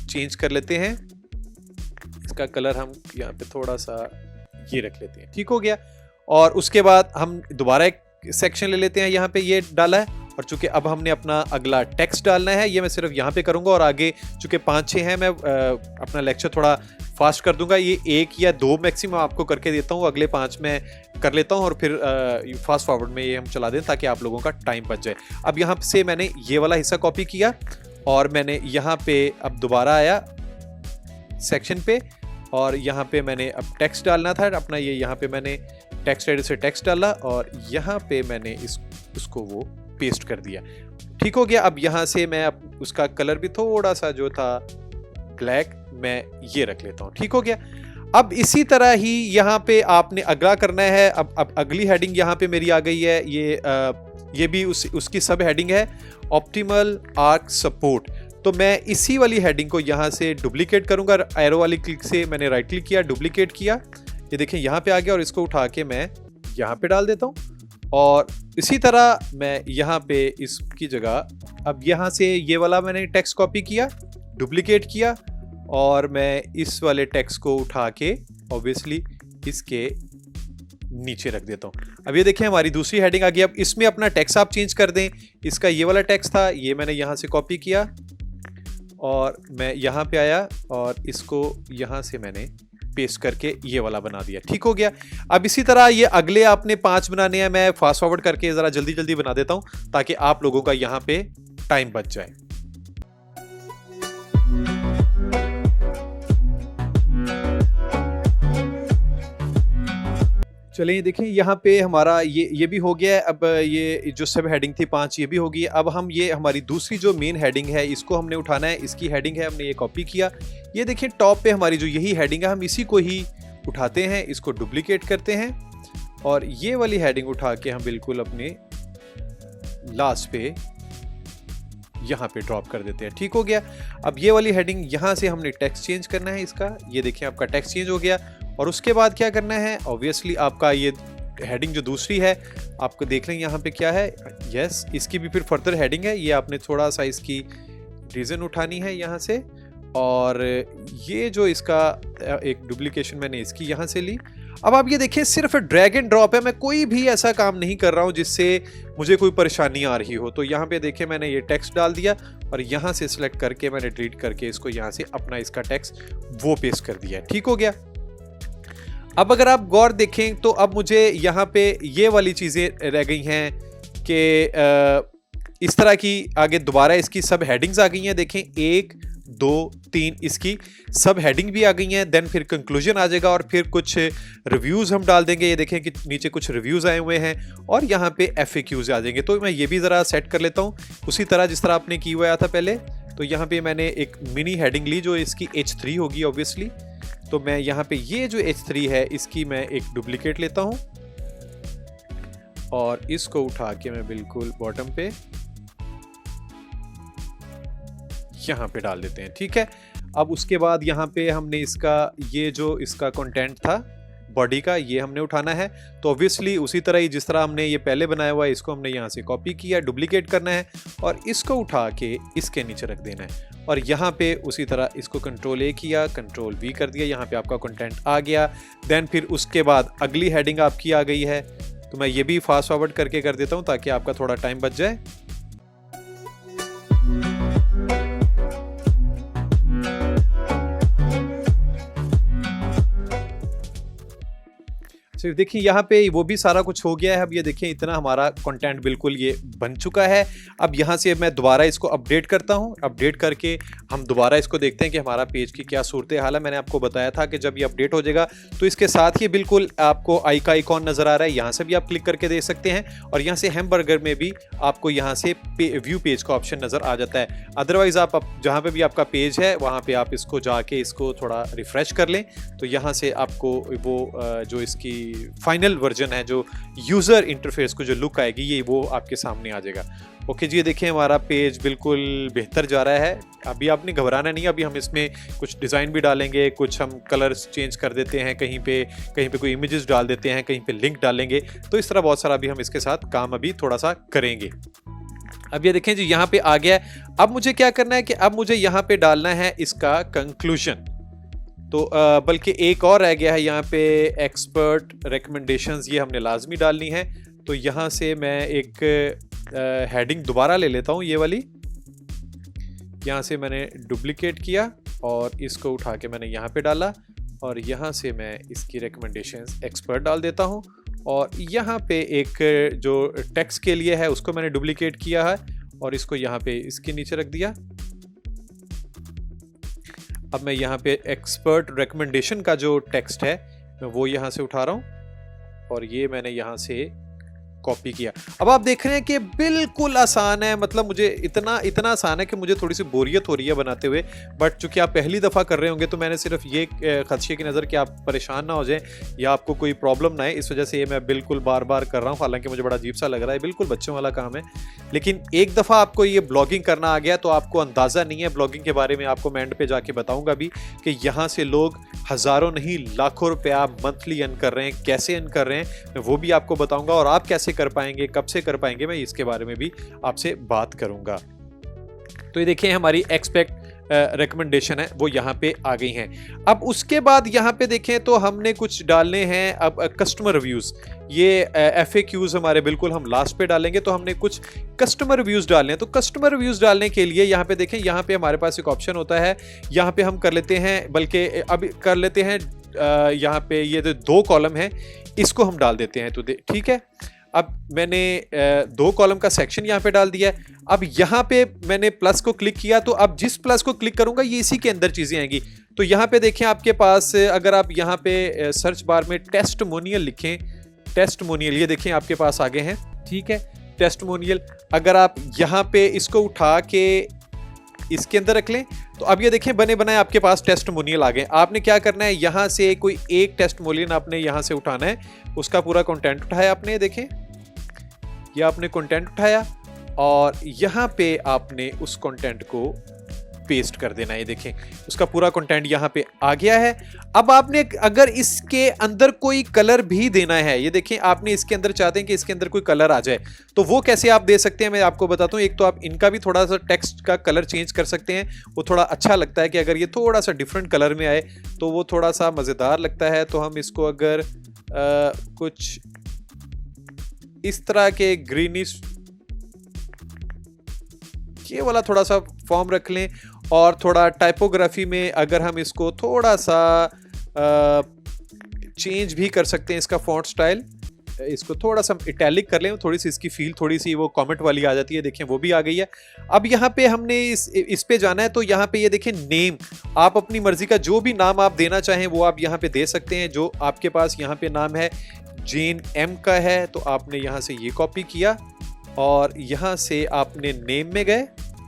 चेंज कर लेते हैं। इसका कलर हम यहाँ पे थोड़ा सा ये रख लेते हैं। ठीक हो गया। और उसके बाद हम दोबारा एक सेक्शन ले लेते हैं, यहाँ पे ये डाला है। और चूंकि अब हमने अपना अगला टेक्स्ट डालना है, ये मैं सिर्फ यहाँ पे करूँगा। और आगे चूंकि 5-6 हैं, मैं अपना लेक्चर थोड़ा फास्ट कर दूंगा। ये 1 या 2 मैक्सिमम आपको करके देता हूँ, अगले 5 में कर लेता हूँ और फिर फास्ट फॉरवर्ड में ये हम चला दें ताकि आप लोगों का टाइम बच जाए। अब यहाँ से मैंने ये वाला हिस्सा कॉपी किया और मैंने यहाँ पे अब दोबारा आया सेक्शन पे और यहाँ पे मैंने अब टेक्स्ट डालना था अपना। ये यहाँ पे मैंने टेक्स्ट एडिटर से टेक्स्ट डाला और यहाँ पे मैंने उसको वो पेस्ट कर दिया। ठीक हो गया। अब यहाँ से मैं अब उसका कलर भी थोड़ा सा जो था ब्लैक मैं ये रख लेता हूँ। ठीक हो गया। अब इसी तरह ही यहाँ पे आपने अगला करना है। अब अगली हेडिंग यहाँ पे मेरी आ गई है। ये भी उसकी सब हेडिंग है, ऑप्टिमल आर्क सपोर्ट। तो मैं इसी वाली हेडिंग को यहाँ से डुप्लीकेट करूंगा। एरो वाली क्लिक से मैंने राइट क्लिक किया, डुप्लीकेट किया। ये देखें यहाँ पे आ गया और इसको उठा के मैं यहाँ पे डाल देता हूँ। और इसी तरह मैं यहाँ पे इसकी जगह अब यहाँ से ये वाला मैंने टेक्स्ट कॉपी किया, डुप्लीकेट किया और मैं इस वाले टेक्स्ट को उठा के ऑब्वियसली इसके नीचे रख देता हूँ। अब ये देखें हमारी दूसरी हेडिंग आ गई। अब इसमें अपना टेक्स्ट आप चेंज कर दें। इसका ये वाला टेक्स्ट था, ये मैंने यहाँ से कॉपी किया और मैं यहाँ पे आया और इसको यहाँ से मैंने पेस्ट करके ये वाला बना दिया। ठीक हो गया। अब इसी तरह ये अगले आपने 5 बनाने हैं। मैं फास्ट फॉरवर्ड करके ज़रा जल्दी जल्दी बना देता हूँ ताकि आप लोगों का यहाँ पे टाइम बच जाए। चलिए देखें यहाँ पे हमारा ये भी हो गया है। अब ये जो सब हेडिंग थी 5 ये भी होगी। अब हम ये हमारी दूसरी जो मेन हेडिंग है इसको हमने उठाना है। इसकी हेडिंग है, हमने ये कॉपी किया। ये देखें टॉप पे हमारी जो यही हेडिंग है, हम इसी को ही उठाते हैं, इसको डुप्लीकेट करते हैं और ये वाली हेडिंग उठा के हम बिल्कुल अपने लास्ट पे यहाँ पे ड्रॉप कर देते हैं। ठीक हो गया। अब ये वाली हेडिंग यहाँ से हमने टेक्स्ट चेंज करना है इसका। ये देखिए आपका टेक्स्ट चेंज हो गया। और उसके बाद क्या करना है, ऑब्वियसली आपका ये हेडिंग जो दूसरी है आपको देख लें यहाँ पे क्या है। यस, इसकी भी फिर फर्दर हेडिंग है। ये आपने थोड़ा सा इसकी रीजन उठानी है यहाँ से। और ये जो इसका एक डुप्लीकेशन मैंने इसकी यहाँ से ली। अब आप ये देखिए सिर्फ ड्रैग एंड ड्रॉप है। मैं कोई भी ऐसा काम नहीं कर रहा हूँ जिससे मुझे कोई परेशानी आ रही हो। तो यहाँ पे देखिए मैंने ये टेक्स्ट डाल दिया और यहाँ से सिलेक्ट करके मैंने डिलीट करके इसको यहाँ से अपना इसका टेक्स्ट वो पेस्ट कर दिया। ठीक हो गया। अब अगर आप गौर देखें तो अब मुझे यहाँ पे ये वाली चीज़ें रह गई हैं कि इस तरह की आगे दोबारा इसकी सब हेडिंग्स आ गई हैं। देखें 1, 2, 3 इसकी सब हेडिंग भी आ गई हैं। देन फिर कंक्लूजन आ जाएगा और फिर कुछ रिव्यूज़ हम डाल देंगे। ये देखें कि नीचे कुछ रिव्यूज़ आए हुए हैं और यहाँ पे FAQs आ जाएंगे। तो मैं ये भी ज़रा सेट कर लेता हूँ उसी तरह जिस तरह आपने की हुआ था पहले। तो यहाँ पे मैंने एक मिनी हेडिंग ली जो इसकी H3 होगी ऑब्वियसली। तो मैं यहाँ पे ये जो H3 है इसकी मैं एक डुप्लीकेट लेता हूँ और इसको उठा के मैं बिल्कुल बॉटम पे यहाँ पे डाल देते हैं। ठीक है। अब उसके बाद यहाँ पे हमने इसका ये जो इसका कंटेंट था बॉडी का ये हमने उठाना है। तो ऑब्वियसली उसी तरह ही जिस तरह हमने ये पहले बनाया हुआ है इसको हमने यहाँ से कॉपी किया, डुप्लीकेट करना है और इसको उठा के इसके नीचे रख देना है। और यहाँ पे उसी तरह इसको Ctrl A किया, Ctrl V कर दिया। यहाँ पे आपका कंटेंट आ गया। देन फिर उसके बाद अगली हेडिंग आपकी आ गई है। तो मैं ये भी फास्ट फॉरवर्ड करके कर देता हूँ ताकि आपका थोड़ा टाइम बच जाए। तो देखिए यहाँ पे वो भी सारा कुछ हो गया है। अब ये देखिए इतना हमारा कंटेंट बिल्कुल ये बन चुका है। अब यहाँ से मैं दोबारा इसको अपडेट करता हूँ। अपडेट करके हम दोबारा इसको देखते हैं कि हमारा पेज की क्या सूरत हाल है। मैंने आपको बताया था कि जब ये अपडेट हो जाएगा तो इसके साथ ही बिल्कुल आपको आई का आइकॉन नजर आ रहा है, यहाँ से भी आप क्लिक करके देख सकते हैं। और यहाँ से हैमबर्गर में भी आपको यहाँ से व्यू पेज का ऑप्शन नजर आ जाता है। अदरवाइज आप जहाँ पे भी आपका पेज है वहाँ पे आप इसको जाके इसको थोड़ा रिफ्रेश कर लें तो यहाँ से आपको वो जो इसकी फाइनल वर्जन है, जो यूजर इंटरफेस को जो लुक आएगी, ये वो आपके सामने आ जाएगा। ओके जी, ये देखिए हमारा पेज बिल्कुल बेहतर जा रहा है। अभी आपने घबराना नहीं, अभी हम इसमें कुछ डिज़ाइन भी डालेंगे, कुछ हम कलर्स चेंज कर देते हैं, कहीं पे कोई इमेजेस डाल देते हैं, कहीं पे लिंक डालेंगे। तो इस तरह बहुत सारा अभी हम इसके साथ काम अभी थोड़ा सा करेंगे। अब ये देखें जी यहाँ पे आ गया है। अब मुझे क्या करना है कि अब मुझे यहाँ पे डालना है इसका कंक्लूजन। तो बल्कि एक और रह गया है यहाँ पे, एक्सपर्ट रिकमेंडेशंस, ये हमने लाजमी डालनी है। तो यहाँ से मैं एक हेडिंग दोबारा ले लेता हूँ, ये वाली यहाँ से मैंने डुप्लीकेट किया और इसको उठा के मैंने यहाँ पे डाला और यहाँ से मैं इसकी रिकमेंडेशंस एक्सपर्ट डाल देता हूँ। और यहाँ पे एक जो टेक्स्ट के लिए है उसको मैंने डुप्लीकेट किया है और इसको यहाँ पे इसके नीचे रख दिया। अब मैं यहाँ पे एक्सपर्ट रिकमेंडेशन का जो टेक्स्ट है मैं वो यहाँ से उठा रहा हूँ और ये मैंने यहाँ से कॉपी किया। अब आप देख रहे हैं कि बिल्कुल आसान है, मतलब मुझे इतना आसान है कि मुझे थोड़ी सी बोरियत हो रही है बनाते हुए। बट चूंकि आप पहली दफ़ा कर रहे होंगे तो मैंने सिर्फ ये खदशे की नज़र कि आप परेशान ना हो जाएं या आपको कोई प्रॉब्लम ना आए, इस वजह से ये मैं बिल्कुल बार बार कर रहा हूँ। हालांकि मुझे बड़ा अजीब सा लग रहा है, बिल्कुल बच्चों वाला काम है। लेकिन एक दफ़ा आपको ये ब्लॉगिंग करना आ गया तो आपको अंदाज़ा नहीं है ब्लॉगिंग के बारे में। आपको मैं एंड पे जाके बताऊँगा भी कि यहाँ से लोग हज़ारों नहीं लाखों रुपया मंथली अर्न कर रहे हैं। कैसे अर्न कर रहे हैं मैं वो भी आपको बताऊँगा, और आप कैसे कर पाएंगे, कब से कर पाएंगे, मैं इसके बारे में भी आपसे बात करूंगा। तो ये देखिए हमारी एक्सपेक्ट रिकमेंडेशन है वो यहाँ पे आ गई हैं। अब उसके बाद यहाँ पे देखें तो हमने कुछ डालने हैं अब कस्टमर रिव्यूज। ये FAQs हमारे बिल्कुल हम लास्ट पे डालेंगे, तो हमने कुछ कस्टमर रिव्यूज डालने हैं। तो कस्टमर रिव्यूज डालने के लिए यहाँ पे देखें, यहाँ पे हमारे पास एक ऑप्शन होता है, यहाँ पे हम कर लेते हैं, बल्कि अब कर लेते हैं यहाँ पे ये जो 2 कॉलम है इसको हम डाल देते हैं। तो ठीक है, अब मैंने 2 कॉलम का सेक्शन यहाँ पे डाल दिया है। अब यहाँ पे मैंने प्लस को क्लिक किया, तो अब जिस प्लस को क्लिक करूंगा ये इसी के अंदर चीजें आएंगी। तो यहाँ पे देखें आपके पास, अगर आप यहाँ पे सर्च बार में टेस्टमोनियल लिखें, टेस्टमोनियल ये देखें आपके पास आ गए हैं। ठीक है, टेस्टमोनियल अगर आप यहाँ पे इसको उठा के इसके अंदर रख लें तो अब ये देखें बने बनाए आपके पास टेस्टमोनियल आ गए। आपने क्या करना है, यहाँ से कोई एक टेस्टमोनियल आपने यहाँ से उठाना है, उसका पूरा कंटेंट उठाया आपने, देखें ये आपने कंटेंट उठाया और यहाँ पे आपने उस कंटेंट को पेस्ट कर देना है। ये देखें उसका पूरा कंटेंट यहाँ पे आ गया है। अब आपने अगर इसके अंदर कोई कलर भी देना है, ये देखें आपने इसके अंदर चाहते हैं कि इसके अंदर कोई कलर आ जाए, तो वो कैसे आप दे सकते हैं मैं आपको बताता हूँ। एक तो आप इनका भी थोड़ा सा टेक्स्ट का कलर चेंज कर सकते हैं, वो थोड़ा अच्छा लगता है कि अगर ये थोड़ा सा डिफरेंट कलर में आए तो वो थोड़ा सा मज़ेदार लगता है। तो हम इसको अगर कुछ इस तरह के ग्रीनिश ये वाला थोड़ा सा फॉर्म रख लें, और थोड़ा टाइपोग्राफी में अगर हम इसको थोड़ा सा चेंज भी कर सकते हैं, इसका फॉन्ट स्टाइल इसको थोड़ा सा इटैलिक कर लें, थोड़ी सी इसकी फील थोड़ी सी वो कमेंट वाली आ जाती है। देखें वो भी आ गई है। अब यहाँ पे हमने इस पे जाना है, तो यहाँ पे ये देखें नेम, आप अपनी मर्जी का जो भी नाम आप देना चाहें वो आप यहाँ पे दे सकते हैं। जो आपके पास यहाँ पे नाम है जेन एम का है, तो आपने यहाँ से ये कॉपी किया और यहाँ से आपने नेम में गए,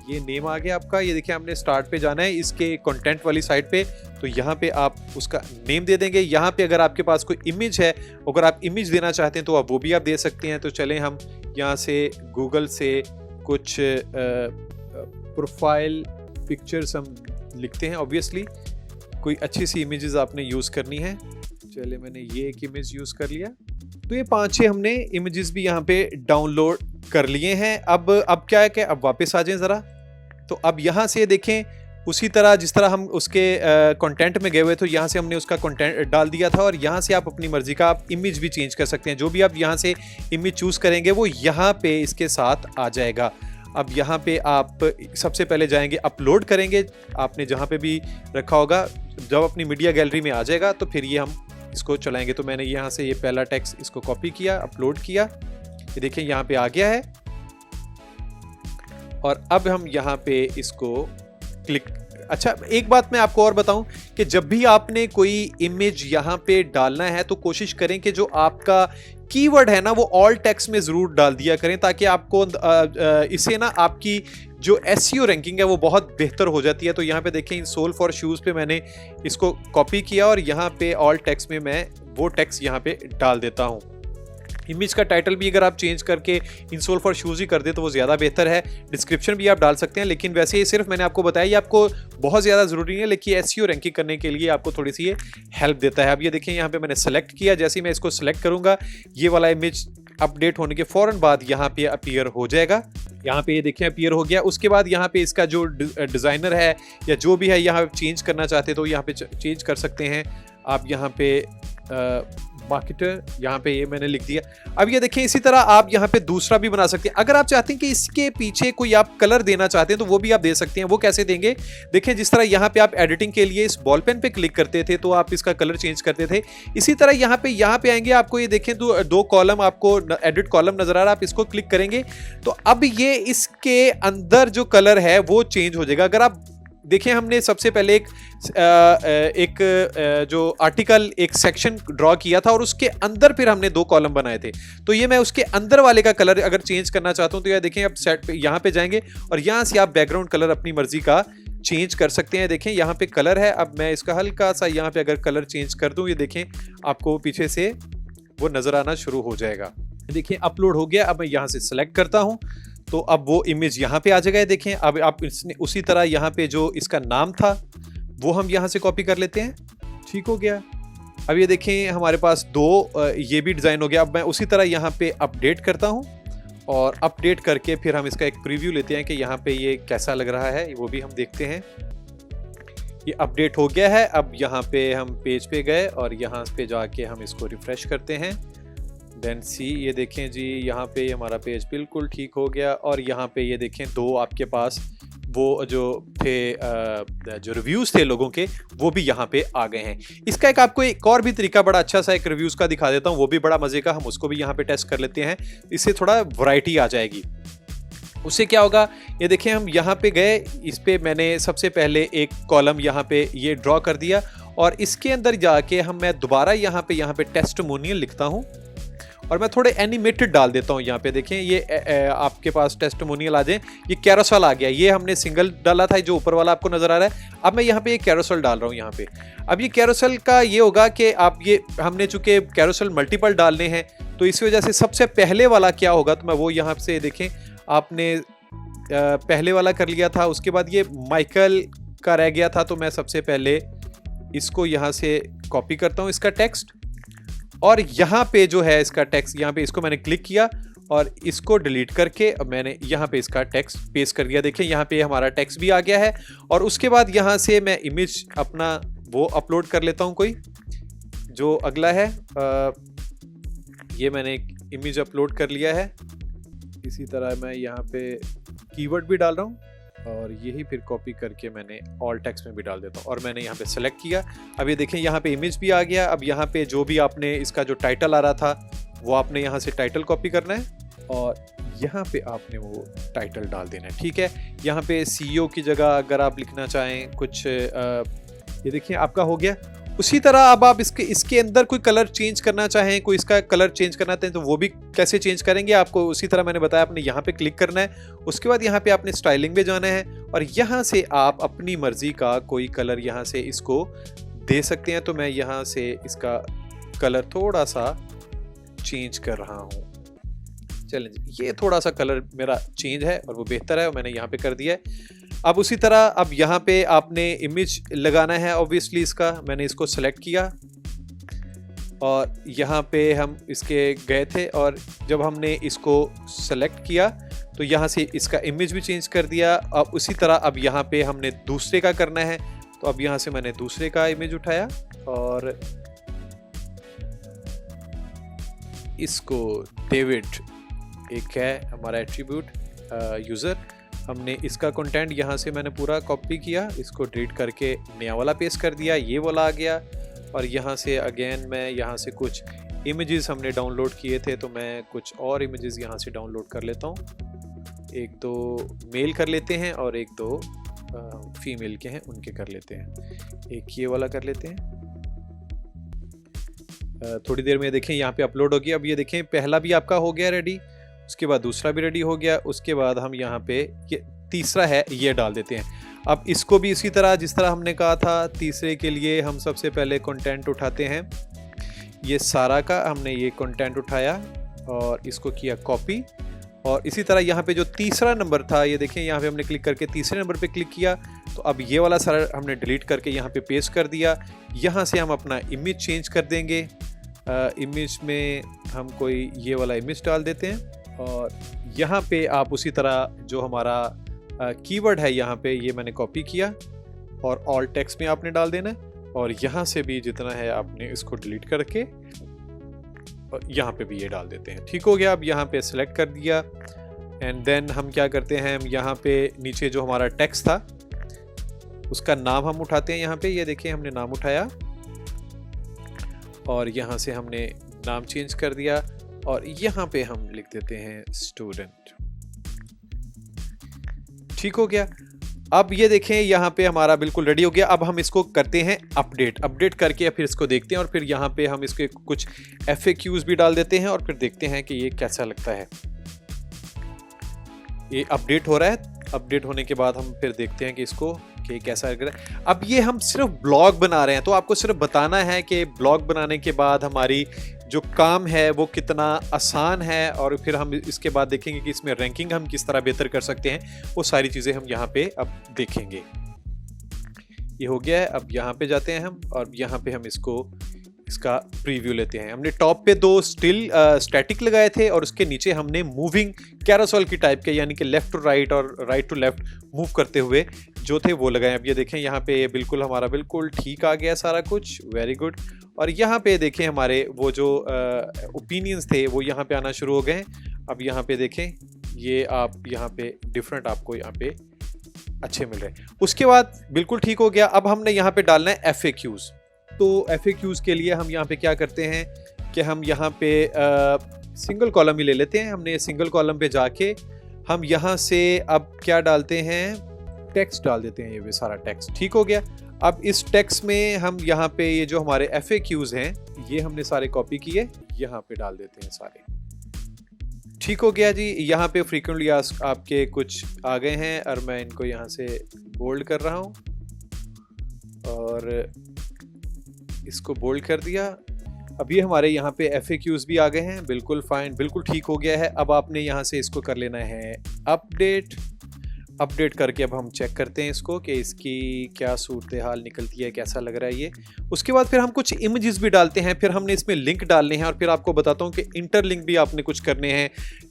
ये नेम आ गया आपका। ये देखिए हमने स्टार्ट पे जाना है इसके कंटेंट वाली साइड पे, तो यहाँ पे आप उसका नेम दे देंगे। यहाँ पे अगर आपके पास कोई इमेज है, अगर आप इमेज देना चाहते हैं तो आप वो भी आप दे सकते हैं। तो चलें हम यहाँ से गूगल से कुछ प्रोफाइल पिक्चर्स हम लिखते हैं। ऑब्वियसली कोई अच्छी सी इमेजेस आपने यूज़ करनी है। चले मैंने ये एक इमेज यूज़ कर लिया, तो ये 5-6 हमने इमेजेस भी यहाँ पे डाउनलोड कर लिए हैं। अब क्या है कि अब वापस आ जाएं ज़रा। तो अब यहाँ से देखें उसी तरह जिस तरह हम उसके कंटेंट में गए हुए, तो यहाँ से हमने उसका कंटेंट डाल दिया था, और यहाँ से आप अपनी मर्जी का आप इमेज भी चेंज कर सकते हैं। जो भी आप यहाँ से इमेज चूज़ करेंगे वो यहाँ पे इसके साथ आ जाएगा। अब यहाँ पे आप सबसे पहले जाएंगे अपलोड करेंगे, आपने जहाँ पे भी रखा होगा, जब अपनी मीडिया गैलरी में आ जाएगा तो फिर ये हम इसको चलाएंगे। तो मैंने यहाँ से ये पहला टेक्स्ट इसको कॉपी किया, अपलोड किया, ये देखिए यहाँ पे आ गया है। और अब हम यहाँ पे इसको क्लिक, अच्छा एक बात मैं आपको और बताऊं कि जब भी आपने कोई इमेज यहाँ पे डालना है तो कोशिश करें कि जो आपका कीवर्ड है ना वो ऑल टेक्स्ट में जरूर डाल दिया करें, ताकि आपको इससे ना आपकी जो एसईओ रैंकिंग है वो बहुत बेहतर हो जाती है। तो यहाँ पे देखें इन सोल फॉर शूज पे मैंने इसको कॉपी किया और यहाँ पे ऑल टेक्स्ट में मैं वो टेक्स्ट यहाँ पे डाल देता हूँ। इमेज का टाइटल भी अगर आप चेंज करके इंसोल फॉर शूज ही कर दे तो वो ज़्यादा बेहतर है। डिस्क्रिप्शन भी आप डाल सकते हैं, लेकिन वैसे ये सिर्फ मैंने आपको बताया, ये आपको बहुत ज़्यादा ज़रूरी है, लेकिन एसईओ रैंकिंग करने के लिए आपको थोड़ी सी ये हेल्प देता है। अब ये देखिए यहाँ पे मैंने सेलेक्ट किया, जैसे ही मैं इसको सेलेक्ट करूँगा ये वाला इमेज अपडेट होने के फ़ौरन बाद यहाँ पे अपीयर हो जाएगा। यहाँ पे ये देखिए अपीयर हो गया। उसके बाद यहाँ पे इसका जो डिज़ाइनर है या जो भी है यहाँ चेंज करना चाहते हैं तो यहाँ पे चेंज कर सकते हैं आप। यहाँ पे मार्केटर यहाँ पे ये मैंने लिख दिया। अब ये देखिए इसी तरह आप यहाँ पे दूसरा भी बना सकते हैं। अगर आप चाहते हैं कि इसके पीछे कोई आप कलर देना चाहते हैं तो वो भी आप दे सकते हैं। वो कैसे देंगे, देखें जिस तरह यहाँ पे आप एडिटिंग के लिए इस बॉल पेन पे क्लिक करते थे तो आप इसका कलर चेंज करते थे, इसी तरह यहाँ पे आएंगे आपको ये देखें दो कॉलम आपको एडिट कॉलम नजर आ रहा है, आप इसको क्लिक करेंगे तो अब ये इसके अंदर जो कलर है वो चेंज हो जाएगा। अगर आप देखें हमने सबसे पहले एक जो आर्टिकल एक सेक्शन ड्रॉ किया था और उसके अंदर फिर हमने 2 कॉलम बनाए थे, तो ये मैं उसके अंदर वाले का कलर अगर चेंज करना चाहता हूं तो ये देखें आप सेट पे यहाँ पे जाएंगे और यहाँ से आप बैकग्राउंड कलर अपनी मर्जी का चेंज कर सकते हैं। देखें यहाँ पे कलर है, अब मैं इसका हल्का सा यहाँ पे अगर कलर चेंज कर दूं ये देखें आपको पीछे से वो नजर आना शुरू हो जाएगा। देखिए अपलोड हो गया। अब मैं यहाँ से सेलेक्ट करता हूँ तो अब वो इमेज यहाँ पे आ जाएगा। देखें अब आप इसने उसी तरह यहाँ पे जो इसका नाम था वो हम यहाँ से कॉपी कर लेते हैं, ठीक हो गया। अब ये देखें हमारे पास 2 ये भी डिज़ाइन हो गया। अब मैं उसी तरह यहाँ पे अपडेट करता हूँ और अपडेट करके फिर हम इसका एक प्रीव्यू लेते हैं कि यहाँ पे ये कैसा लग रहा है, वो भी हम देखते हैं। ये अपडेट हो गया है। अब यहाँ पे हम पेज पे गए और यहाँ पे जाके हम इसको रिफ्रेश करते हैं। देन सी ये देखें जी यहाँ पे हमारा पेज बिल्कुल ठीक हो गया और यहाँ पे ये देखें 2 आपके पास वो जो थे जो रिव्यूज़ थे लोगों के वो भी यहाँ पे आ गए हैं। इसका एक आपको एक और भी तरीका बड़ा अच्छा सा एक रिव्यूज़ का दिखा देता हूँ, वो भी बड़ा मज़े का, हम उसको भी यहाँ पे टेस्ट कर लेते हैं। इससे थोड़ा वैरायटी आ जाएगी। उससे क्या होगा, ये देखें हम यहाँ पे गए, इस पे मैंने सबसे पहले एक कॉलम यहाँ पे ये ड्रॉ कर दिया और इसके अंदर जाके मैं दोबारा यहाँ पे टेस्टिमोनियल लिखता हूँ और मैं थोड़े एनिमेटेड डाल देता हूँ। यहाँ पे देखें ये आपके पास टेस्टिमोनियल आ जाए। ये कैरोसेल आ गया, ये हमने सिंगल डाला था जो ऊपर वाला आपको नजर आ रहा है। अब मैं यहाँ पे एक कैरोसेल डाल रहा हूँ यहाँ पे। अब ये कैरोसेल का ये होगा कि आप ये हमने चूंकि कैरोसेल मल्टीपल डालने हैं तो इसी वजह से सबसे पहले वाला क्या होगा, तो मैं वो यहाँ से देखें आपने पहले वाला कर लिया था, उसके बाद ये माइकल का रह गया था तो मैं सबसे पहले इसको यहाँ से कॉपी करता हूँ इसका टेक्स्ट और यहाँ पे जो है इसका टेक्स्ट यहाँ पे इसको मैंने क्लिक किया और इसको डिलीट करके अब मैंने यहाँ पे इसका टेक्स्ट पेस्ट कर दिया। देखिए यहाँ पे हमारा टेक्स्ट भी आ गया है और उसके बाद यहाँ से मैं इमेज अपना वो अपलोड कर लेता हूँ। कोई जो अगला है ये मैंने इमेज अपलोड कर लिया है। इसी तरह मैं यहाँ पे कीवर्ड भी डाल रहा हूँ और यही फिर कॉपी करके मैंने ऑल टेक्स्ट में भी डाल देता हूँ और मैंने यहाँ पे सेलेक्ट किया। अब ये देखें यहाँ पे इमेज भी आ गया। अब यहाँ पे जो भी आपने इसका जो टाइटल आ रहा था वो आपने यहाँ से टाइटल कॉपी करना है और यहाँ पे आपने वो टाइटल डाल देना है, ठीक है। यहाँ पे सीईओ की जगह अगर आप लिखना चाहें कुछ ये देखिए आपका हो गया। उसी तरह अब आप इसके अंदर कोई कलर चेंज करना चाहें, कोई इसका कलर चेंज करना चाहें तो वो भी कैसे चेंज करेंगे आपको उसी तरह मैंने बताया, आपने यहाँ पे क्लिक करना है। उसके बाद यहाँ पे आपने स्टाइलिंग में जाना है और यहाँ से आप अपनी मर्जी का कोई कलर यहाँ से इसको दे सकते हैं। तो मैं यहाँ से इसका कलर थोड़ा सा चेंज कर रहा हूँ। चलें ये थोड़ा सा कलर मेरा चेंज है और वो बेहतर है और मैंने यहाँ पे कर दिया है। अब उसी तरह अब यहाँ पे आपने इमेज लगाना है, ऑब्वियसली इसका मैंने इसको सेलेक्ट किया और यहाँ पे हम इसके गए थे और जब हमने इसको सेलेक्ट किया तो यहाँ से इसका इमेज भी चेंज कर दिया। अब उसी तरह अब यहाँ पे हमने दूसरे का करना है तो अब यहाँ से मैंने दूसरे का इमेज उठाया और इसको डेविड एक है हमारा एट्रीब्यूट यूज़र, हमने इसका कंटेंट यहाँ से मैंने पूरा कॉपी किया, इसको डिलीट करके नया वाला पेस्ट कर दिया, ये वाला आ गया। और यहाँ से अगेन मैं यहाँ से कुछ इमेजेस हमने डाउनलोड किए थे, तो मैं कुछ और इमेजेस यहाँ से डाउनलोड कर लेता हूँ। एक दो मेल कर लेते हैं और एक दो फीमेल के हैं उनके कर लेते हैं। एक ये वाला कर लेते हैं। थोड़ी देर में देखें यहाँ पे अपलोड हो गया। अब ये देखें पहला भी आपका हो गया रेडी, उसके बाद दूसरा भी रेडी हो गया, उसके बाद हम यहाँ पे ये तीसरा है ये डाल देते हैं। अब इसको भी इसी तरह जिस तरह हमने कहा था, तीसरे के लिए हम सबसे पहले कंटेंट उठाते हैं। ये सारा का हमने ये कंटेंट उठाया और इसको किया कॉपी, और इसी तरह यहाँ पे जो तीसरा नंबर था ये देखें, यहाँ पे हमने क्लिक करके तीसरे नंबर पे क्लिक किया, तो अब ये वाला सारा हमने डिलीट करके यहाँ पे पेस्ट कर दिया। यहाँ से हम अपना इमेज चेंज कर देंगे। इमेज में हम कोई ये वाला इमेज डाल देते हैं, और यहाँ पे आप उसी तरह जो हमारा कीवर्ड है यहाँ पे ये मैंने कॉपी किया और ऑल टेक्स्ट में आपने डाल देना है, और यहाँ से भी जितना है आपने इसको डिलीट करके और यहाँ पे भी ये डाल देते हैं। ठीक हो गया। अब यहाँ पे सिलेक्ट कर दिया एंड देन हम क्या करते हैं, हम यहाँ पे नीचे जो हमारा टेक्स्ट था उसका नाम हम उठाते हैं। यहाँ पे ये देखिए हमने नाम उठाया और यहाँ से हमने नाम चेंज कर दिया और यहाँ पे हम लिख देते हैं स्टूडेंट। ठीक हो गया। अब ये देखें यहाँ पे हमारा बिल्कुल रेडी हो गया। अब हम इसको करते हैं अपडेट करके फिर इसको देखते हैं, और फिर यहाँ पे हम इसके कुछ FAQs भी डाल देते हैं और फिर देखते हैं कि ये कैसा लगता है। ये अपडेट हो रहा है। अपडेट होने के बाद हम फिर देखते हैं कि इसको कि कैसा लग रहा है। अब ये हम सिर्फ ब्लॉग बना रहे हैं, तो आपको सिर्फ बताना है कि ब्लॉग बनाने के बाद हमारी जो काम है वो कितना आसान है, और फिर हम इसके बाद देखेंगे कि इसमें रैंकिंग हम किस तरह बेहतर कर सकते हैं। वो सारी चीज़ें हम यहाँ पे अब देखेंगे। ये हो गया है। अब यहाँ पे जाते हैं हम और यहाँ पे हम इसका प्रीव्यू लेते हैं। हमने टॉप पे दो स्टिल स्टैटिक लगाए थे और उसके नीचे हमने मूविंग कैरोसेल की टाइप के, यानी कि लेफ्ट टू राइट और राइट टू लेफ्ट मूव करते हुए जो थे वो लगाए। अब ये देखें यहाँ पे ये बिल्कुल हमारा बिल्कुल ठीक आ गया सारा कुछ, वेरी गुड। और यहाँ पे देखें हमारे वो जो ओपिनियंस थे वो यहाँ पे आना शुरू हो गए। अब यहाँ पे देखें ये आप यहाँ पे डिफरेंट आपको यहाँ पे अच्छे मिल रहे हैं। उसके बाद बिल्कुल ठीक हो गया। अब हमने यहाँ पे डालना है FAQs। तो FAQs के लिए हम यहाँ पे क्या करते हैं कि हम यहाँ पे सिंगल कॉलम ही ले लेते हैं। हमने सिंगल कॉलम पे जाके हम यहाँ से अब क्या डालते हैं, टेक्स्ट डाल देते हैं। ये भी सारा टेक्स्ट ठीक हो गया। अब इस टेक्स्ट में हम यहाँ पे ये जो हमारे FAQs हैं ये हमने सारे कॉपी किए, यहाँ पे डाल देते हैं सारे। ठीक हो गया जी। यहाँ पे फ्रीक्वेंटली आस्क्ड आपके कुछ आ गए हैं और मैं इनको यहाँ से बोल्ड कर रहा हूँ और इसको बोल्ड कर दिया। अब ये हमारे यहाँ पे FAQs भी आ गए हैं, बिल्कुल फाइन, बिल्कुल ठीक हो गया है। अब आपने यहाँ से इसको कर लेना है अपडेट करके अब हम चेक करते हैं इसको कि इसकी क्या सूरत हाल निकलती है, कैसा लग रहा है ये। उसके बाद फिर हम कुछ इमेजेस भी डालते हैं, फिर हमने इसमें लिंक डालने हैं और फिर आपको बताता हूँ कि इंटर लिंक भी आपने कुछ करने हैं।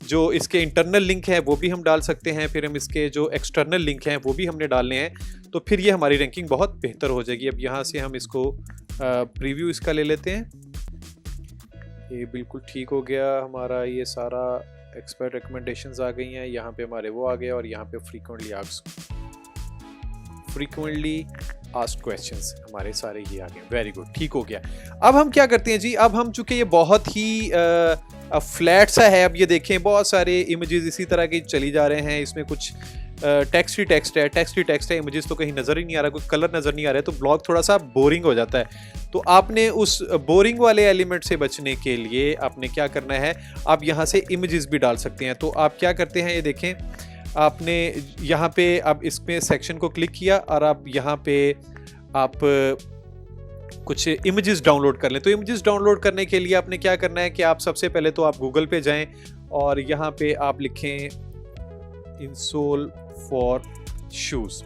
जो इसके इंटरनल लिंक है वो भी हम डाल सकते हैं, फिर हम इसके जो एक्सटर्नल लिंक हैं वो भी हमने डालने हैं, तो फिर ये हमारी रैंकिंग बहुत बेहतर हो जाएगी। अब यहाँ से हम इसको प्रीव्यू इसका ले लेते हैं। ये बिल्कुल ठीक हो गया हमारा, ये सारा एक्सपर्ट रिकमेंडेशंस आ गई हैं, यहाँ पे हमारे वो आ गए और यहाँ पे फ्रीक्वेंटली आस्क्ड क्वेश्चंस हमारे सारे ये आ गए। वेरी गुड, ठीक हो गया। अब हम क्या करते हैं जी, अब हम चूंकि ये बहुत ही फ्लैट सा है, अब ये देखें बहुत सारे इमेजेस इसी तरह के चली जा रहे हैं, इसमें कुछ टेक्स्ट ही टेक्स्ट है, इमेजेस तो कहीं नज़र ही नहीं आ रहा, कोई कलर नज़र नहीं आ रहा है, तो ब्लॉग थोड़ा सा बोरिंग हो जाता है। तो आपने उस बोरिंग वाले एलिमेंट से बचने के लिए आपने क्या करना है, आप यहाँ से इमेजेस भी डाल सकते हैं। तो आप क्या करते हैं, ये देखें आपने यहाँ पे अब इसमें सेक्शन को क्लिक किया और आप यहाँ पे आप कुछ इमेजेस डाउनलोड कर लें। तो इमेजेस डाउनलोड करने के लिए आपने क्या करना है कि आप सबसे पहले तो आप गूगल पे जाएं और यहाँ पे आप लिखें इंसोल फॉर शूज़।